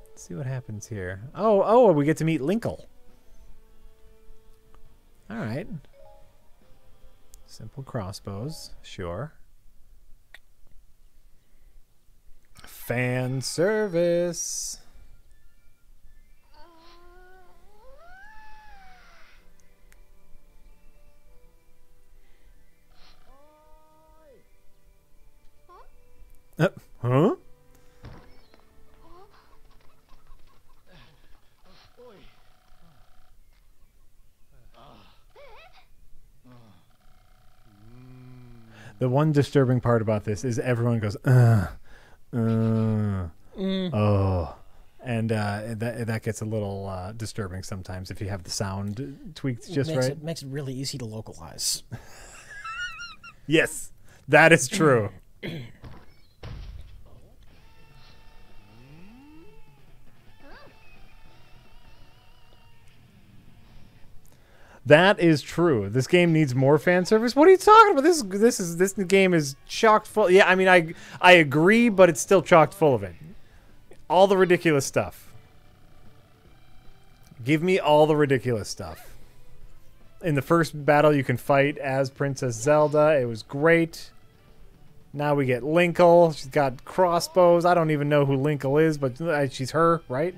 [SPEAKER 2] Let's see what happens here. Oh, we get to meet Linkle. All right. Simple crossbows, sure. Fan service. Huh? The one disturbing part about this is everyone goes, oh, and that gets a little disturbing sometimes if you have the sound tweaked just right.
[SPEAKER 1] It makes it really easy to localize.
[SPEAKER 2] Yes, that is true. That is true. This game needs more fan service. What are you talking about? This game is chocked full. Yeah, I mean, I agree, but it's still chocked full of it. All the ridiculous stuff. Give me all the ridiculous stuff. In the first battle, you can fight as Princess Zelda. It was great. Now we get Linkle. She's got crossbows. I don't even know who Linkle is, but she's her, right?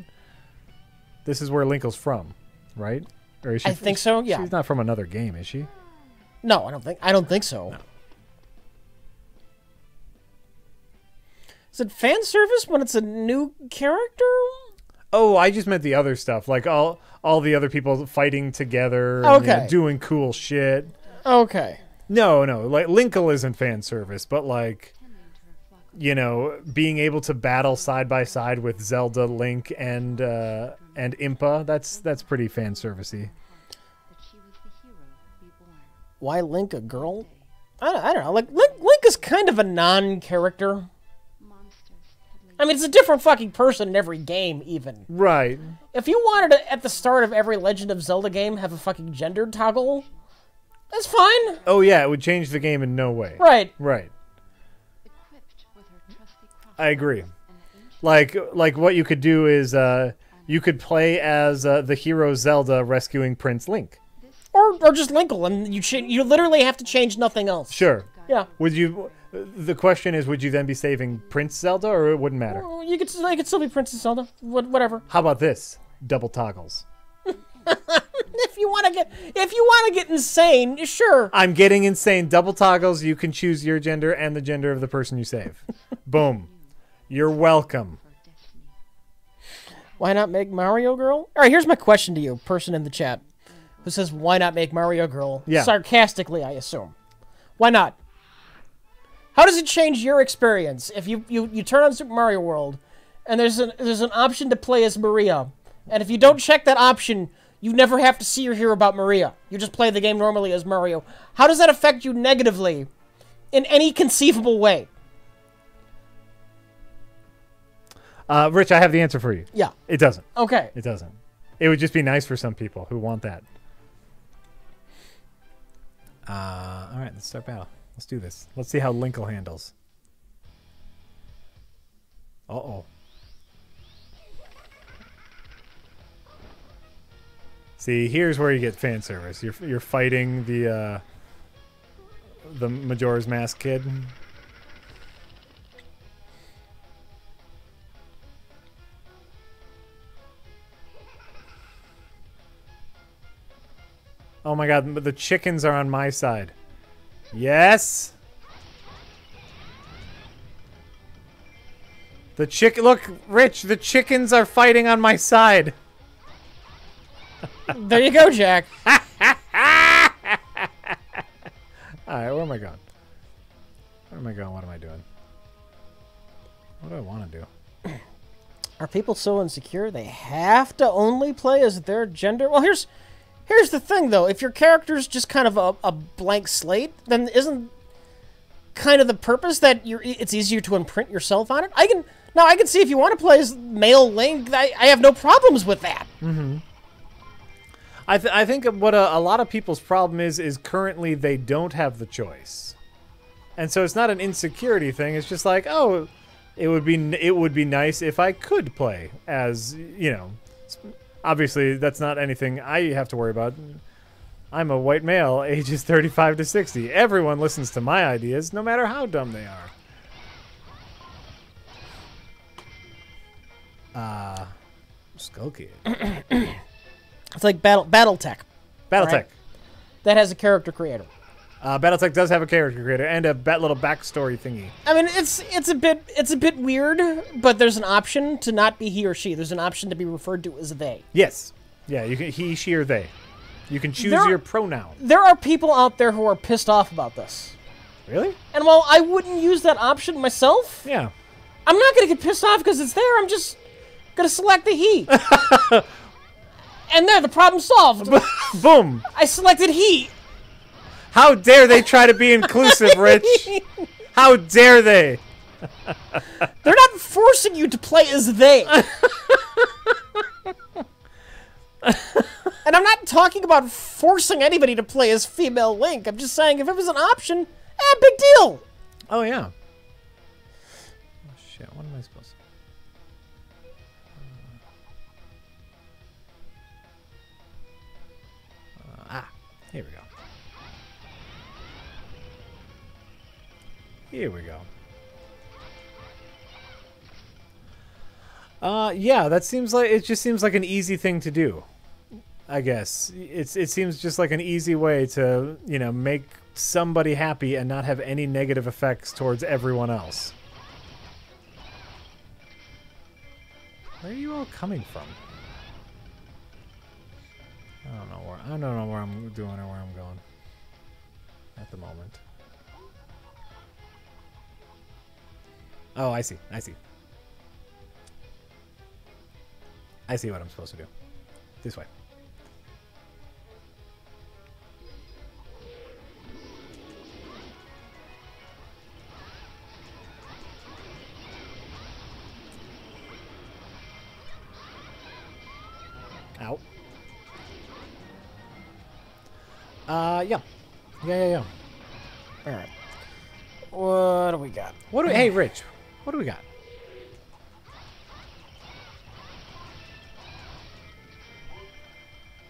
[SPEAKER 2] This is where Linkle's from, right? Or is she,
[SPEAKER 1] I think so. Yeah.
[SPEAKER 2] She's not from another game, is she?
[SPEAKER 1] No, I don't think so.
[SPEAKER 2] No.
[SPEAKER 1] Is it fan service when it's a new character?
[SPEAKER 2] Oh, I just meant the other stuff, like all the other people fighting together,
[SPEAKER 1] okay,
[SPEAKER 2] and, doing cool shit.
[SPEAKER 1] Okay.
[SPEAKER 2] No, like Linkle isn't fan service, but like, being able to battle side by side with Zelda, Link, and Impa, that's pretty fan servicey.
[SPEAKER 1] Why Link a girl? I don't know. Like Link is kind of a non-character. I mean, it's a different fucking person in every game, even.
[SPEAKER 2] Right.
[SPEAKER 1] If you wanted to, at the start of every Legend of Zelda game, have a fucking gender toggle, that's fine.
[SPEAKER 2] Oh yeah, it would change the game in no way.
[SPEAKER 1] Right.
[SPEAKER 2] Right. I agree. Like what you could do is you could play as the hero Zelda rescuing Prince Link.
[SPEAKER 1] Or just Linkle, and you literally have to change nothing else.
[SPEAKER 2] Sure.
[SPEAKER 1] Yeah.
[SPEAKER 2] Would you? The question is, would you then be saving Prince Zelda, or it wouldn't matter?
[SPEAKER 1] Well, you could still be Princess Zelda. Whatever.
[SPEAKER 2] How about this? Double toggles.
[SPEAKER 1] If you want to get insane, sure.
[SPEAKER 2] I'm getting insane. Double toggles. You can choose your gender and the gender of the person you save. Boom. You're welcome.
[SPEAKER 1] Why not make Mario Girl? All right, here's my question to you, person in the chat, who says, why not make Mario Girl?
[SPEAKER 2] Yeah.
[SPEAKER 1] Sarcastically, I assume. Why not? How does it change your experience if you turn on Super Mario World and there's an option to play as Maria, and if you don't check that option, you never have to see or hear about Maria. You just play the game normally as Mario. How does that affect you negatively in any conceivable way?
[SPEAKER 2] Rich, I have the answer for you.
[SPEAKER 1] Yeah.
[SPEAKER 2] It doesn't.
[SPEAKER 1] Okay.
[SPEAKER 2] It doesn't. It would just be nice for some people who want that. All right, let's start battle. Let's do this. Let's see how Linkle handles. Uh-oh. See, here's where you get fan service. You're fighting the Majora's Mask kid. Oh my god, the chickens are on my side. Yes. Look, Rich, the chickens are fighting on my side.
[SPEAKER 1] There you go, Jack.
[SPEAKER 2] Alright, where am I going? Where am I going? What am I doing? What do I want to do?
[SPEAKER 1] Are people so insecure they have to only play as their gender? Well, here's the thing, though. If your character's just kind of a blank slate, then isn't kind of the purpose that it's easier to imprint yourself on it? I can see if you want to play as male Link, I have no problems with that.
[SPEAKER 2] Mm-hmm. I think what a lot of people's problem is currently they don't have the choice. And so it's not an insecurity thing. It's just like, oh, it would be nice if I could play as, you know. Obviously, that's not anything I have to worry about. I'm a white male, ages 35 to 60. Everyone listens to my ideas, no matter how dumb they are. Skull Kid.
[SPEAKER 1] It's like BattleTech.
[SPEAKER 2] BattleTech.
[SPEAKER 1] Right? That has a character creator.
[SPEAKER 2] BattleTech does have a character creator and a little backstory thingy.
[SPEAKER 1] I mean, it's a bit weird, but there's an option to not be he or she. There's an option to be referred to as they.
[SPEAKER 2] Yes. Yeah, you can he, she, or they. You can choose your pronoun.
[SPEAKER 1] There are people out there who are pissed off about this.
[SPEAKER 2] Really?
[SPEAKER 1] And while I wouldn't use that option myself,
[SPEAKER 2] yeah,
[SPEAKER 1] I'm not going to get pissed off because it's there. I'm just going to select the he. And there, the problem solved.
[SPEAKER 2] Boom.
[SPEAKER 1] I selected he.
[SPEAKER 2] How dare they try to be inclusive, Rich? How dare they?
[SPEAKER 1] They're not forcing you to play as they. And I'm not talking about forcing anybody to play as female Link. I'm just saying if it was an option, big deal.
[SPEAKER 2] Oh, yeah. Oh, shit, what am I supposed to do? Here we go. Here we go. Yeah, that seems like it just seems like an easy thing to do. I guess it seems just like an easy way to, you know, make somebody happy and not have any negative effects towards everyone else. Where are you all coming from? I don't know where I'm doing or where I'm going at the moment. Oh, I see. I see what I'm supposed to do. This way. Yeah. Yeah.
[SPEAKER 1] All right. What do we got?
[SPEAKER 2] Hey, Rich, what do we got?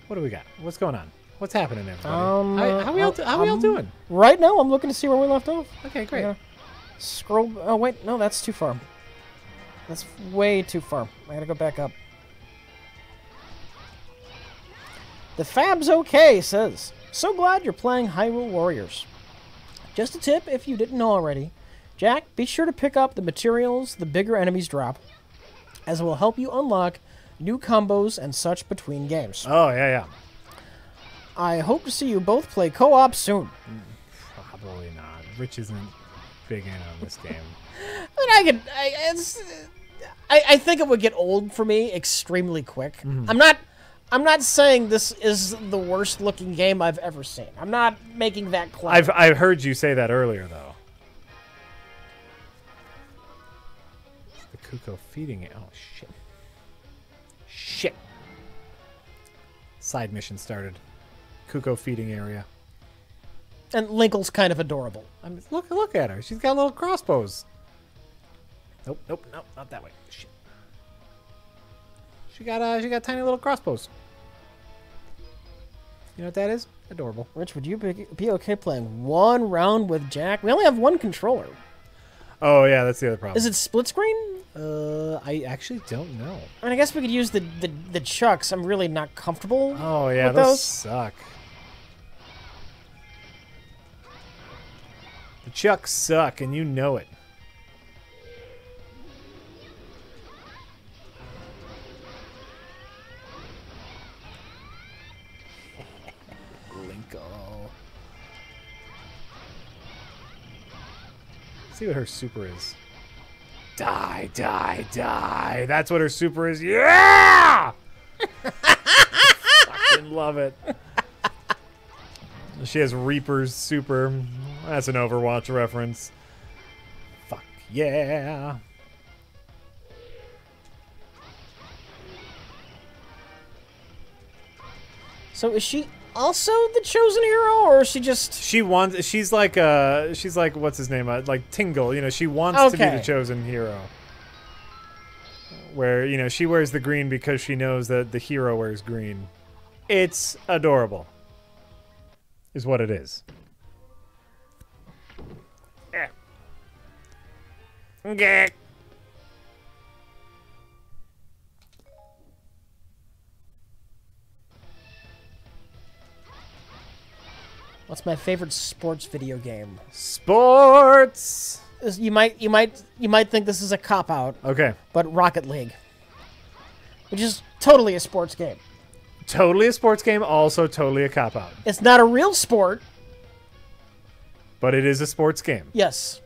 [SPEAKER 2] What do we got? What's going on? What's happening, everybody? How we all doing?
[SPEAKER 1] Right now, I'm looking to see where we left off.
[SPEAKER 2] Okay, great.
[SPEAKER 1] Scroll. Oh wait, no, that's too far. That's way too far. I gotta go back up. The Fab's okay says, so glad you're playing Hyrule Warriors. Just a tip if you didn't know already. Jack, be sure to pick up the materials the bigger enemies drop, as it will help you unlock new combos and such between games.
[SPEAKER 2] Oh, yeah.
[SPEAKER 1] I hope to see you both play co-op soon.
[SPEAKER 2] Probably not. Rich isn't big in on this game.
[SPEAKER 1] I think it would get old for me extremely quick. I'm not saying this is the worst looking game I've ever seen. I'm not making that claim.
[SPEAKER 2] I've heard you say that earlier though. The Kuko feeding it. Oh shit. Side mission started. Kuko feeding area.
[SPEAKER 1] And Linkle's kind of adorable.
[SPEAKER 2] Look at her. She's got little crossbows. Nope, not that way. Shit. She got tiny little crossbows. You know what that is? Adorable.
[SPEAKER 1] Rich, would you be okay playing one round with Jack? We only have one controller.
[SPEAKER 2] Oh yeah, that's the other problem.
[SPEAKER 1] Is it split screen?
[SPEAKER 2] I actually don't know.
[SPEAKER 1] I mean, I guess we could use the chucks. I'm really not comfortable.
[SPEAKER 2] Oh yeah,
[SPEAKER 1] with
[SPEAKER 2] those suck. The chucks suck, and you know it. See what her super is. Die. That's what her super is. Yeah! Fucking love it. She has Reaper's super. That's an Overwatch reference. Fuck yeah.
[SPEAKER 1] So is she also the chosen hero, or is she just...
[SPEAKER 2] She's like what's his name, like Tingle, you know, she wants to be the chosen hero, where, you know, she wears the green because she knows that the hero wears green. It's adorable is what it is. Okay.
[SPEAKER 1] What's my favorite sports video game?
[SPEAKER 2] Sports.
[SPEAKER 1] You might think this is a cop out.
[SPEAKER 2] Okay.
[SPEAKER 1] But Rocket League, which is totally a sports game.
[SPEAKER 2] Totally a sports game, also totally a cop out.
[SPEAKER 1] It's not a real sport,
[SPEAKER 2] but it is a sports game.
[SPEAKER 1] Yes.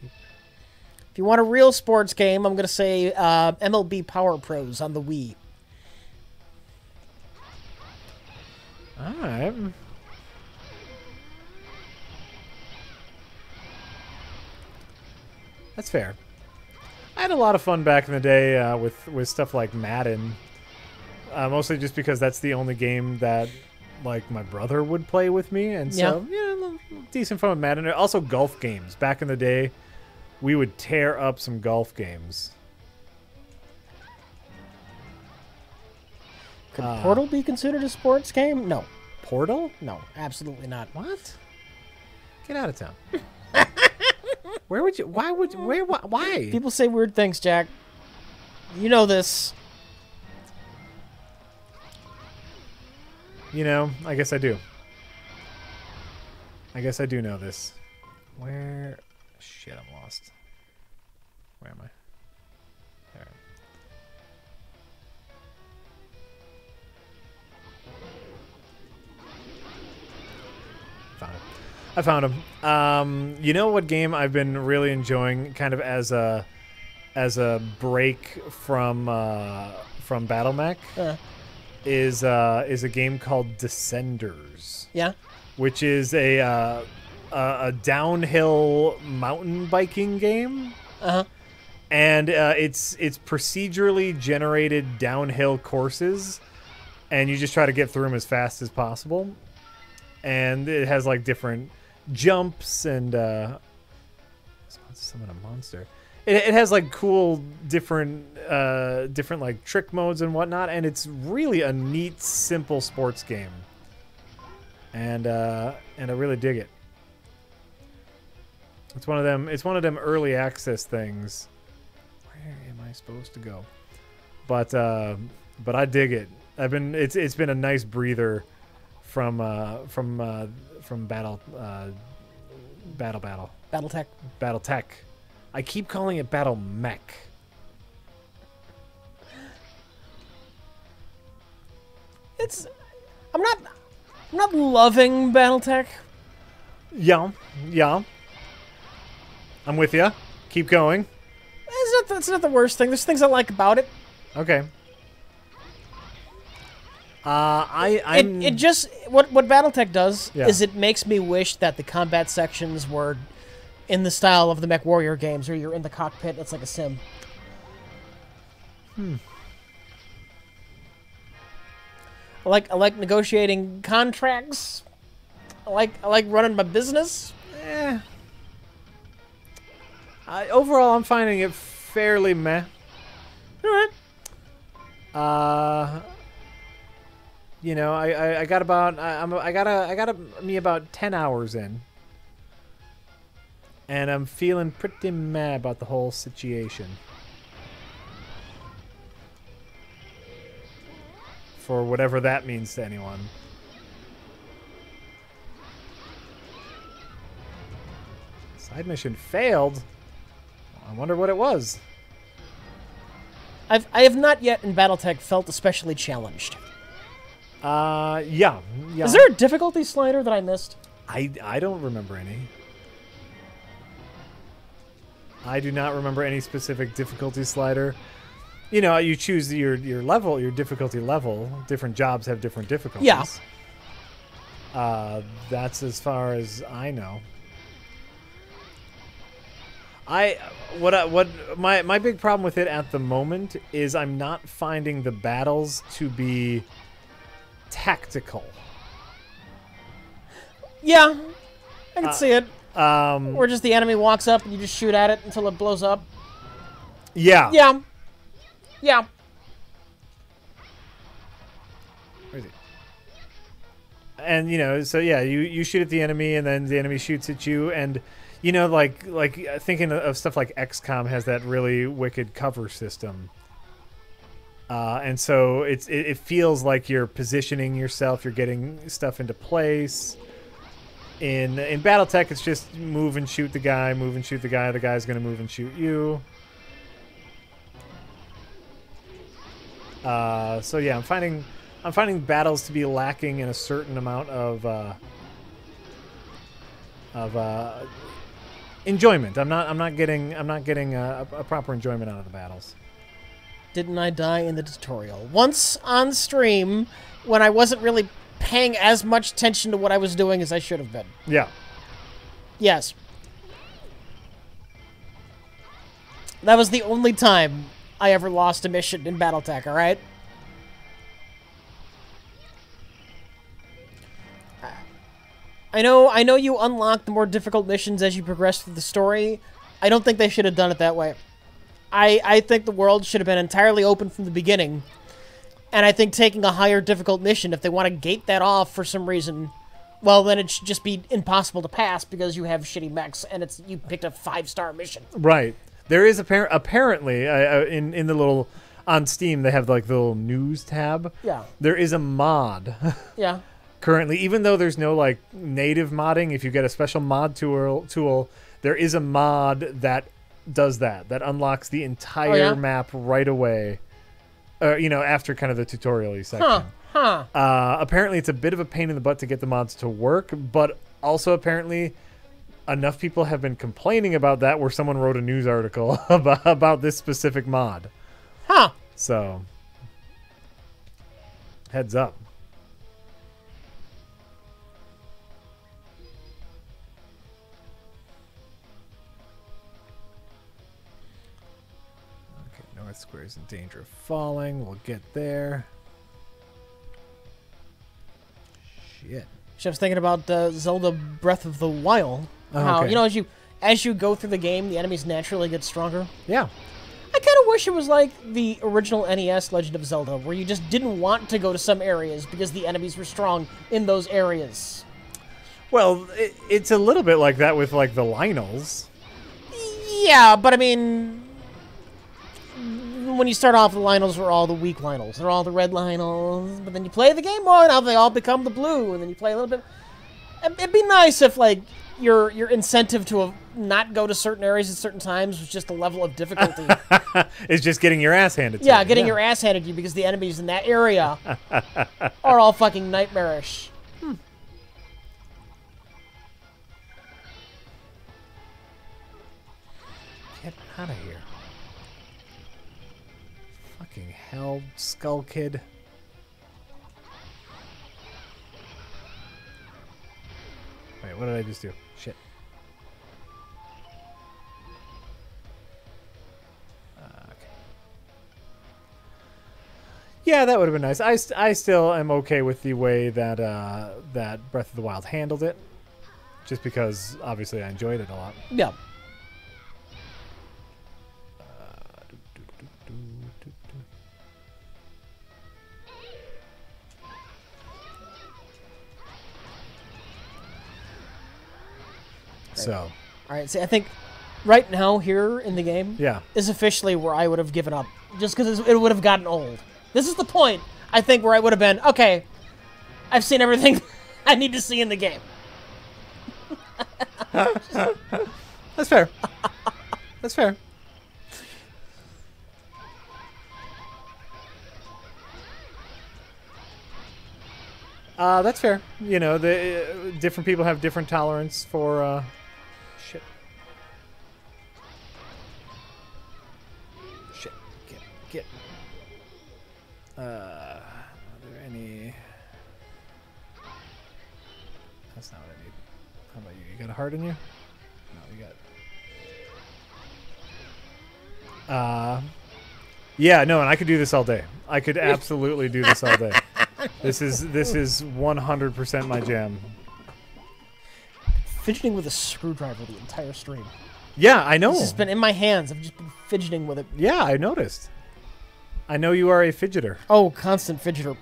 [SPEAKER 1] If you want a real sports game, I'm going to say MLB Power Pros on the Wii.
[SPEAKER 2] All right. That's fair. I had a lot of fun back in the day with stuff like Madden. Mostly just because that's the only game that, like, my brother would play with me, and so yeah, decent fun with Madden. Also, golf games. Back in the day, we would tear up some golf games.
[SPEAKER 1] Could Portal be considered a sports game? No.
[SPEAKER 2] Portal?
[SPEAKER 1] No, absolutely not.
[SPEAKER 2] What? Get out of town. Where would you? Why would? Where? Why?
[SPEAKER 1] People say weird things, Jack. You know this.
[SPEAKER 2] You know, I guess I do. I guess I do know this. Where? Shit, I'm lost. Where am I? There. Found it. I found him. You know what game I've been really enjoying, kind of as a break from Battle Mech, is a game called Descenders.
[SPEAKER 1] Yeah.
[SPEAKER 2] Which is a downhill mountain biking game. And it's procedurally generated downhill courses and you just try to get through them as fast as possible. And it has like different jumps and summon a monster. It has like cool different like trick modes and whatnot, and it's really a neat, simple sports game. And I really dig it. It's one of them. It's one of them early access things. Where am I supposed to go? But I dig it. It's been a nice breather from BattleTech. I keep calling it Battle Mech.
[SPEAKER 1] I'm not loving BattleTech.
[SPEAKER 2] Yeah. I'm with you. Keep going.
[SPEAKER 1] It's not the worst thing. There's things I like about it.
[SPEAKER 2] Okay.
[SPEAKER 1] It just what BattleTech does is it makes me wish that the combat sections were in the style of the Mech Warrior games, where you're in the cockpit. It's like a sim. I like negotiating contracts. I like running my business.
[SPEAKER 2] Overall, I'm finding it fairly meh.
[SPEAKER 1] All
[SPEAKER 2] right. You know, I got about I got me about 10 hours in, and I'm feeling pretty mad about the whole situation. For whatever that means to anyone. Side mission failed. I wonder what it was.
[SPEAKER 1] I have not yet in BattleTech felt especially challenged.
[SPEAKER 2] Yeah.
[SPEAKER 1] Is there a difficulty slider that I missed?
[SPEAKER 2] I don't remember any. I do not remember any specific difficulty slider. You know, you choose your level, your difficulty level. Different jobs have different difficulties.
[SPEAKER 1] Yeah.
[SPEAKER 2] That's as far as I know. My big problem with it at the moment is I'm not finding the battles to be tactical.
[SPEAKER 1] Yeah, I can see it.
[SPEAKER 2] Where
[SPEAKER 1] just the enemy walks up and you just shoot at it until it blows up.
[SPEAKER 2] Yeah.
[SPEAKER 1] Yeah.
[SPEAKER 2] Where is he? And, you know, so yeah, you shoot at the enemy and then the enemy shoots at you, and you know, like thinking of stuff like XCOM has that really wicked cover system. And so it feels like you're positioning yourself, you're getting stuff into place. In BattleTech, it's just move and shoot the guy, the guy's going to move and shoot you. So yeah, I'm finding battles to be lacking in a certain amount of enjoyment. I'm not getting a proper enjoyment out of the battles.
[SPEAKER 1] Didn't I die in the tutorial once on stream when I wasn't really paying as much attention to what I was doing as I should have been?
[SPEAKER 2] Yeah.
[SPEAKER 1] Yes. That was the only time I ever lost a mission in BattleTech, all right? I know you unlock the more difficult missions as you progress through the story. I don't think they should have done it that way. I think the world should have been entirely open from the beginning. And I think taking a higher difficult mission, if they want to gate that off for some reason, well, then it should just be impossible to pass because you have shitty mechs and you picked a 5-star mission.
[SPEAKER 2] Right. There is apparently in the little on Steam they have like the little news tab.
[SPEAKER 1] Yeah.
[SPEAKER 2] There is a mod.
[SPEAKER 1] Yeah.
[SPEAKER 2] Currently, even though there's no like native modding, if you get a special mod tool, there is a mod that does that unlocks the entire map right away. You know, after kind of the tutorial-y section. Apparently, it's a bit of a pain in the butt to get the mods to work, but also apparently enough people have been complaining about that where someone wrote a news article about this specific mod. So, heads up. Okay, North Square is in danger of falling. We'll get there. Shit.
[SPEAKER 1] So I was thinking about Zelda Breath of the Wild.
[SPEAKER 2] Oh,
[SPEAKER 1] how,
[SPEAKER 2] okay.
[SPEAKER 1] you know, as you go through the game, the enemies naturally get stronger.
[SPEAKER 2] Yeah.
[SPEAKER 1] I kind of wish it was like the original NES Legend of Zelda, where you just didn't want to go to some areas because the enemies were strong in those areas.
[SPEAKER 2] Well, it's a little bit like that with, like, the Lynels.
[SPEAKER 1] Yeah, but I mean, when you start off, the Lynels were all the weak Lynels. They're all the red Lynels. But then you play the game more, now they all become the blue, and then you play a little bit. It'd be nice if, like, your incentive to not go to certain areas at certain times was just the level of difficulty.
[SPEAKER 2] It's just getting your ass handed to
[SPEAKER 1] Yeah,
[SPEAKER 2] you.
[SPEAKER 1] getting your ass handed to you because the enemies in that area are all fucking nightmarish.
[SPEAKER 2] Get out of here. Fucking hell, Skull Kid. Wait, what did I just do? Shit. Okay. Yeah, that would have been nice. I still am okay with the way that that Breath of the Wild handled it, just because obviously I enjoyed it a lot.
[SPEAKER 1] Yeah.
[SPEAKER 2] So,
[SPEAKER 1] All right, see, I think right now here in the game
[SPEAKER 2] yeah.
[SPEAKER 1] is officially where I would have given up, just because it would have gotten old. This is the point, I think, where I would have been, okay, I've seen everything I need to see in the game.
[SPEAKER 2] That's fair. That's fair. That's fair. You know, the different people have different tolerance for shit. Shit. Get. Are there any? That's not what I need. How about you? You got a heart in you? No, you got. Yeah, no, and I could do this all day. I could absolutely do this all day. This is 100% my jam.
[SPEAKER 1] Fidgeting with a screwdriver the entire stream.
[SPEAKER 2] Yeah, I know.
[SPEAKER 1] This has been in my hands. I've just been fidgeting with it.
[SPEAKER 2] Yeah, I noticed. I know you are a fidgeter.
[SPEAKER 1] Oh, constant fidgeter.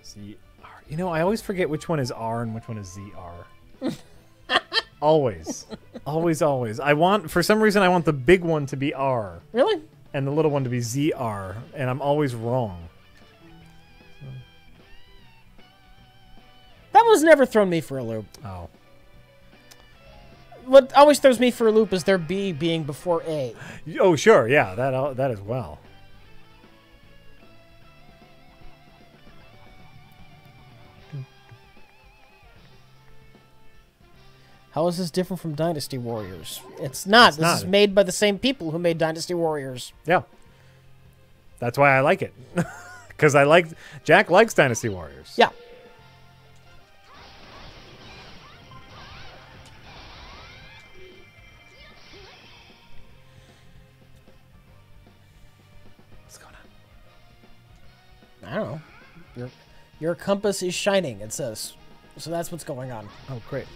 [SPEAKER 2] ZR. You know, I always forget which one is R and which one is ZR. Always. Always. For some reason, I want the big one to be R.
[SPEAKER 1] Really?
[SPEAKER 2] And the little one to be ZR, and I'm always wrong.
[SPEAKER 1] That one's never thrown me for a loop.
[SPEAKER 2] Oh.
[SPEAKER 1] What always throws me for a loop is their B being before A.
[SPEAKER 2] Oh, sure, yeah, that as well.
[SPEAKER 1] How is this different from Dynasty Warriors? It's not. This is made by the same people who made Dynasty Warriors.
[SPEAKER 2] Yeah. That's why I like it. Because Jack likes Dynasty Warriors.
[SPEAKER 1] Yeah.
[SPEAKER 2] What's going on?
[SPEAKER 1] I don't know. Your compass is shining, it says. So that's what's going on.
[SPEAKER 2] Oh, great.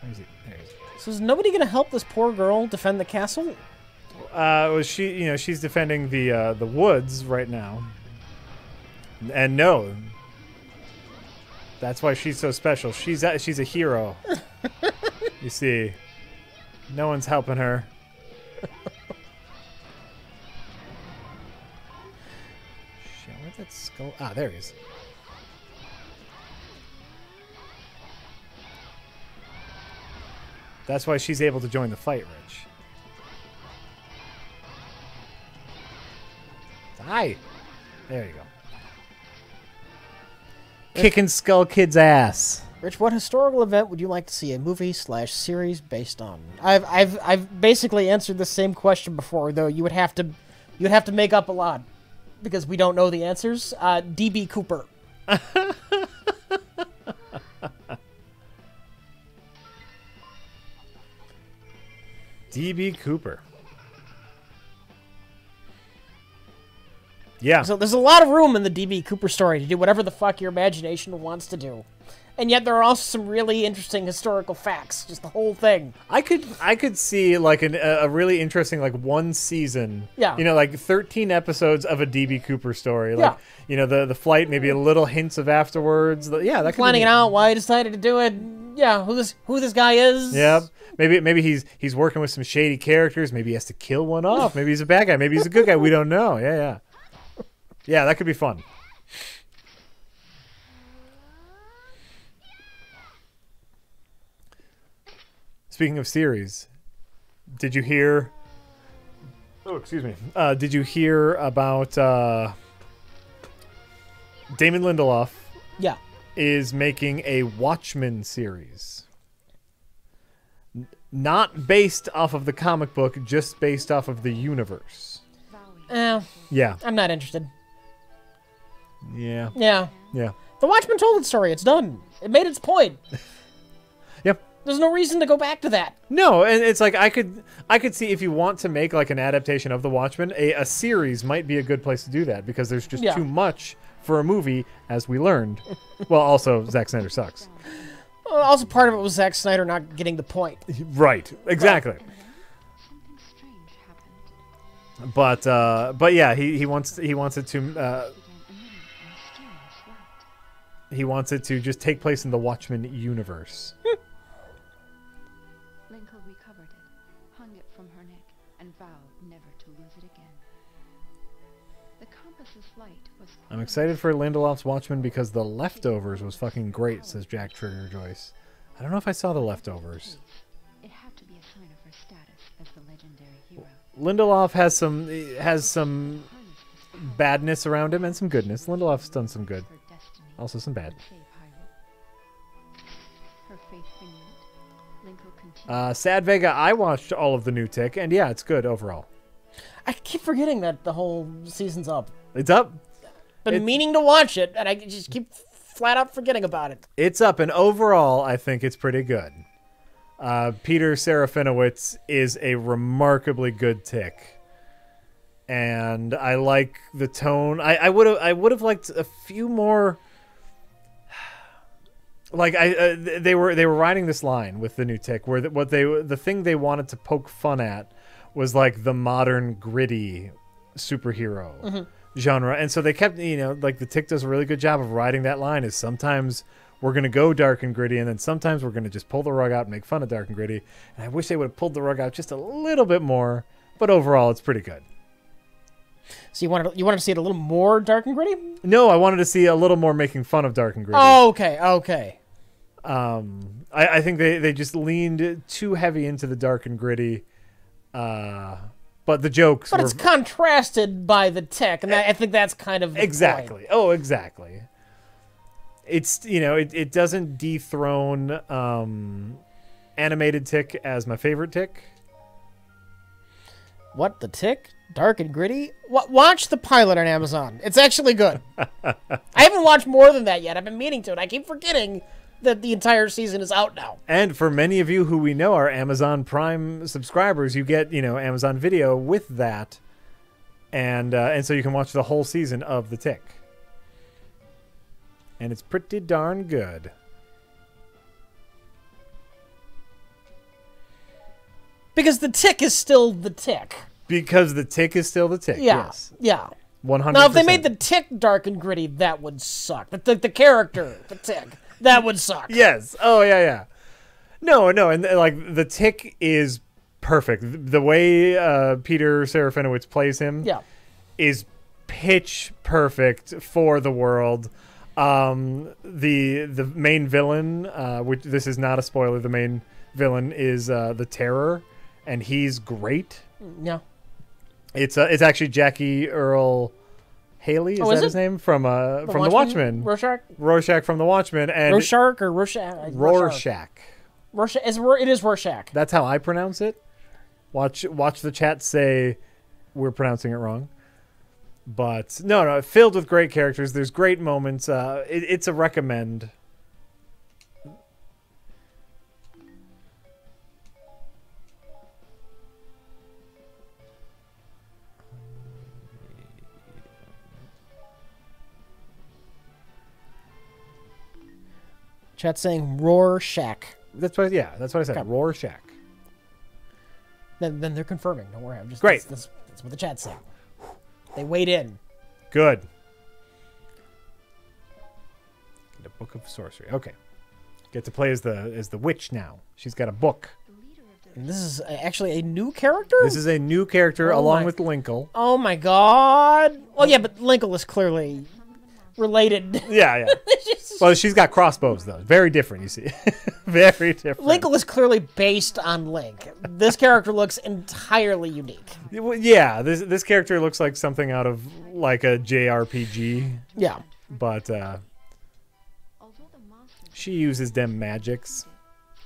[SPEAKER 2] Where is he? There he is.
[SPEAKER 1] So is nobody going to help this poor girl defend the castle?
[SPEAKER 2] Well, she's defending the woods right now. And no. That's why she's so special. She's a hero. You see. No one's helping her. Shit, where'd that skull? Ah, there he is. That's why she's able to join the fight, Rich. Hi. There you go. Kicking Skull Kid's ass.
[SPEAKER 1] Rich, what historical event would you like to see a movie/series based on? I've basically answered the same question before, though you'd have to make up a lot because we don't know the answers. DB Cooper.
[SPEAKER 2] DB Cooper. Yeah.
[SPEAKER 1] So there's a lot of room in the DB Cooper story to do whatever the fuck your imagination wants to do. And yet there are also some really interesting historical facts, just the whole thing.
[SPEAKER 2] I could see like a really interesting like one season.
[SPEAKER 1] Yeah.
[SPEAKER 2] You know, like 13 episodes of a DB Cooper story. Like,
[SPEAKER 1] Yeah.
[SPEAKER 2] you know, the flight, maybe a little hints of afterwards. Yeah, that could
[SPEAKER 1] Planning
[SPEAKER 2] be
[SPEAKER 1] it out, why he decided to do it. Yeah, who this guy is.
[SPEAKER 2] Yep. Maybe he's working with some shady characters. Maybe he has to kill one off. Maybe he's a bad guy. Maybe he's a good guy. We don't know. Yeah. Yeah, that could be fun. Speaking of series, did you hear? Oh, excuse me. Did you hear about Damon Lindelof?
[SPEAKER 1] Yeah.
[SPEAKER 2] Is making a Watchmen series. Not based off of the comic book, just based off of the universe. Yeah.
[SPEAKER 1] I'm not interested.
[SPEAKER 2] Yeah.
[SPEAKER 1] Yeah.
[SPEAKER 2] Yeah.
[SPEAKER 1] The Watchmen told its story. It's done. It made its point.
[SPEAKER 2] Yep.
[SPEAKER 1] There's no reason to go back to that.
[SPEAKER 2] No, and it's like I could see if you want to make like an adaptation of the Watchmen, a series might be a good place to do that because there's just too much for a movie, as we learned. Well, also Zack Snyder sucks.
[SPEAKER 1] Well, also, part of it was Zack Snyder not getting the point.
[SPEAKER 2] Right. Exactly.
[SPEAKER 3] Something strange happened.
[SPEAKER 2] But yeah, he wants it to he wants it to just take place in the Watchmen universe.
[SPEAKER 3] Linkle recovered it, hung it from her neck, and vowed never to lose it again. The compass's light was...
[SPEAKER 2] I'm excited for Lindelof's Watchmen because The Leftovers was fucking great, says Jack Trigger Joyce. I don't know if I saw The Leftovers.
[SPEAKER 3] It had to be a sign of her status as the legendary hero.
[SPEAKER 2] Lindelof has some badness around him and some goodness. Lindelof's done some good. Also some bad.
[SPEAKER 3] Her faith renewed. Linkle continued.
[SPEAKER 2] Sad Vega, I watched all of the new Tick, and yeah, it's good overall.
[SPEAKER 1] I keep forgetting that the whole season's up.
[SPEAKER 2] It's up.
[SPEAKER 1] Been meaning to watch it, and I just keep flat out forgetting about it.
[SPEAKER 2] It's up, and overall, I think it's pretty good. Peter Serafinowicz is a remarkably good Tick, and I like the tone. I would have liked a few more. Like they were writing this line with the new Tick where the thing they wanted to poke fun at was like the modern gritty superhero genre, and so they kept like the Tick does a really good job of riding that line. Is sometimes we're gonna go dark and gritty, and then sometimes we're gonna just pull the rug out and make fun of dark and gritty. And I wish they would have pulled the rug out just a little bit more, but overall it's pretty good.
[SPEAKER 1] So you wanted to see it a little more dark and gritty?
[SPEAKER 2] No, I wanted to see a little more making fun of dark and gritty.
[SPEAKER 1] Oh, okay.
[SPEAKER 2] I think they just leaned too heavy into the dark and gritty. But the jokes
[SPEAKER 1] But it's contrasted by the Tick, and I think that's kind of the
[SPEAKER 2] exactly.
[SPEAKER 1] point.
[SPEAKER 2] Oh, exactly. It's it doesn't dethrone animated Tick as my favorite Tick.
[SPEAKER 1] What, the Tick? Dark and gritty? Watch the pilot on Amazon. It's actually good. I haven't watched more than that yet. I've been meaning to, and I keep forgetting that the entire season is out now.
[SPEAKER 2] And for many of you who we know are Amazon Prime subscribers, you get Amazon Video with that, and so you can watch the whole season of The Tick, and it's pretty darn good.
[SPEAKER 1] Because the Tick is still the Tick.
[SPEAKER 2] Because the Tick is still the Tick.
[SPEAKER 1] Yeah.
[SPEAKER 2] Yes.
[SPEAKER 1] Yeah.
[SPEAKER 2] 100%.
[SPEAKER 1] Now, if they made the Tick dark and gritty, that would suck. The character, the Tick, that would suck.
[SPEAKER 2] Yes. Oh, yeah. No, and like the Tick is perfect. The way Peter Serafinowicz plays him is pitch perfect for the world. The main villain, which this is not a spoiler, the main villain is the Terror, and he's great.
[SPEAKER 1] Yeah.
[SPEAKER 2] It's actually Jackie Earl Haley. Is that his name from The Watchmen? Rorschach from The Watchmen, and
[SPEAKER 1] Rorschach or Rorschach?
[SPEAKER 2] Rorschach.
[SPEAKER 1] It is Rorschach.
[SPEAKER 2] That's how I pronounce it. Watch the chat say we're pronouncing it wrong. But no, filled with great characters. There's great moments. It's a recommend.
[SPEAKER 1] Chat's saying Rorschach.
[SPEAKER 2] That's what I said.
[SPEAKER 1] Okay.
[SPEAKER 2] Rorschach.
[SPEAKER 1] Then they're confirming. Don't worry. I'm just
[SPEAKER 2] Great.
[SPEAKER 1] That's what the chat's saying. They weighed in.
[SPEAKER 2] Good. The Book of Sorcery. Okay. Get to play as the witch now. She's got a book.
[SPEAKER 1] And this is actually a new character?
[SPEAKER 2] This is a new character along with Linkle.
[SPEAKER 1] Oh my god. Well, yeah, but Linkle is clearly related.
[SPEAKER 2] Yeah. Well, she's got crossbows, though. Very different, you see. Very different.
[SPEAKER 1] Linkle is clearly based on Link. This character looks entirely unique.
[SPEAKER 2] Yeah, this character looks like something out of, like, a JRPG.
[SPEAKER 1] Yeah.
[SPEAKER 2] But, she uses them magics.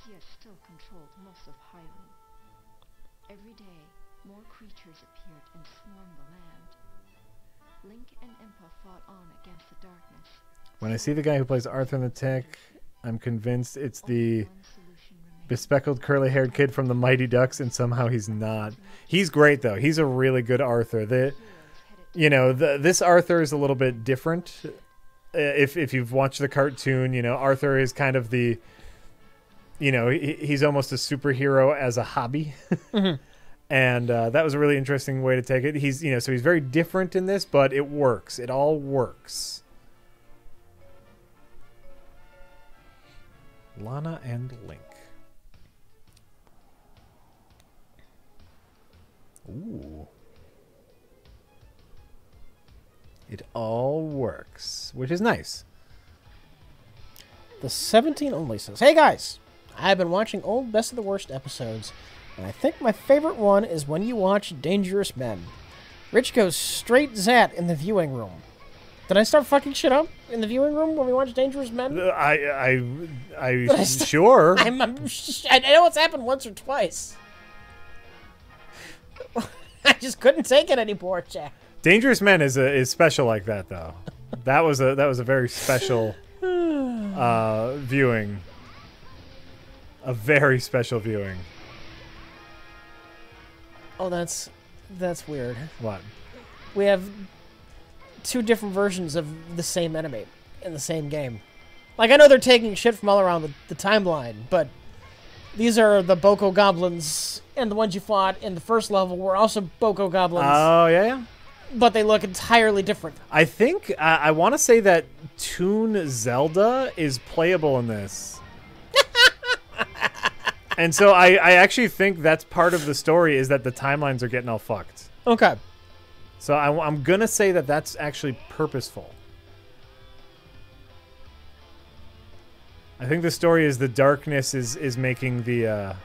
[SPEAKER 3] He has still controlled most of Hyrule. Every day, more creatures appeared and swarmed the land. Link and Impa fought on against the darkness.
[SPEAKER 2] When I see the guy who plays Arthur in the tech, I'm convinced it's the bespectacled curly-haired kid from the Mighty Ducks, and somehow he's not. He's great, though. He's a really good Arthur. This Arthur is a little bit different. If you've watched the cartoon, Arthur is kind of the, he's almost a superhero as a hobby.
[SPEAKER 1] Mm-hmm.
[SPEAKER 2] And that was a really interesting way to take it. He's, so he's very different in this, but it works. It all works. Lana and Link. Ooh. It all works, which is nice.
[SPEAKER 1] The 17 only says, "Hey guys, I've been watching old Best of the Worst episodes, and I think my favorite one is when you watch Dangerous Men. Rich goes straight Zat in the viewing room. Did I start fucking shit up in the viewing room when we watched Dangerous Men?
[SPEAKER 2] I sure.
[SPEAKER 1] I know it's happened once or twice. I just couldn't take it anymore, Jack.
[SPEAKER 2] Dangerous Men is special like that, though. That was a very special viewing. A very special viewing.
[SPEAKER 1] Oh, that's weird.
[SPEAKER 2] What?
[SPEAKER 1] We have two different versions of the same enemy in the same game. Like, I know they're taking shit from all around the timeline, but these are the Boko Goblins, and the ones you fought in the first level were also Boko Goblins.
[SPEAKER 2] Oh, yeah?
[SPEAKER 1] But they look entirely different.
[SPEAKER 2] I think, I want to say that Toon Zelda is playable in this. And so I actually think that's part of the story, is that the timelines are getting all fucked.
[SPEAKER 1] Okay.
[SPEAKER 2] So I'm going to say that that's actually purposeful. I think the story is the darkness is making the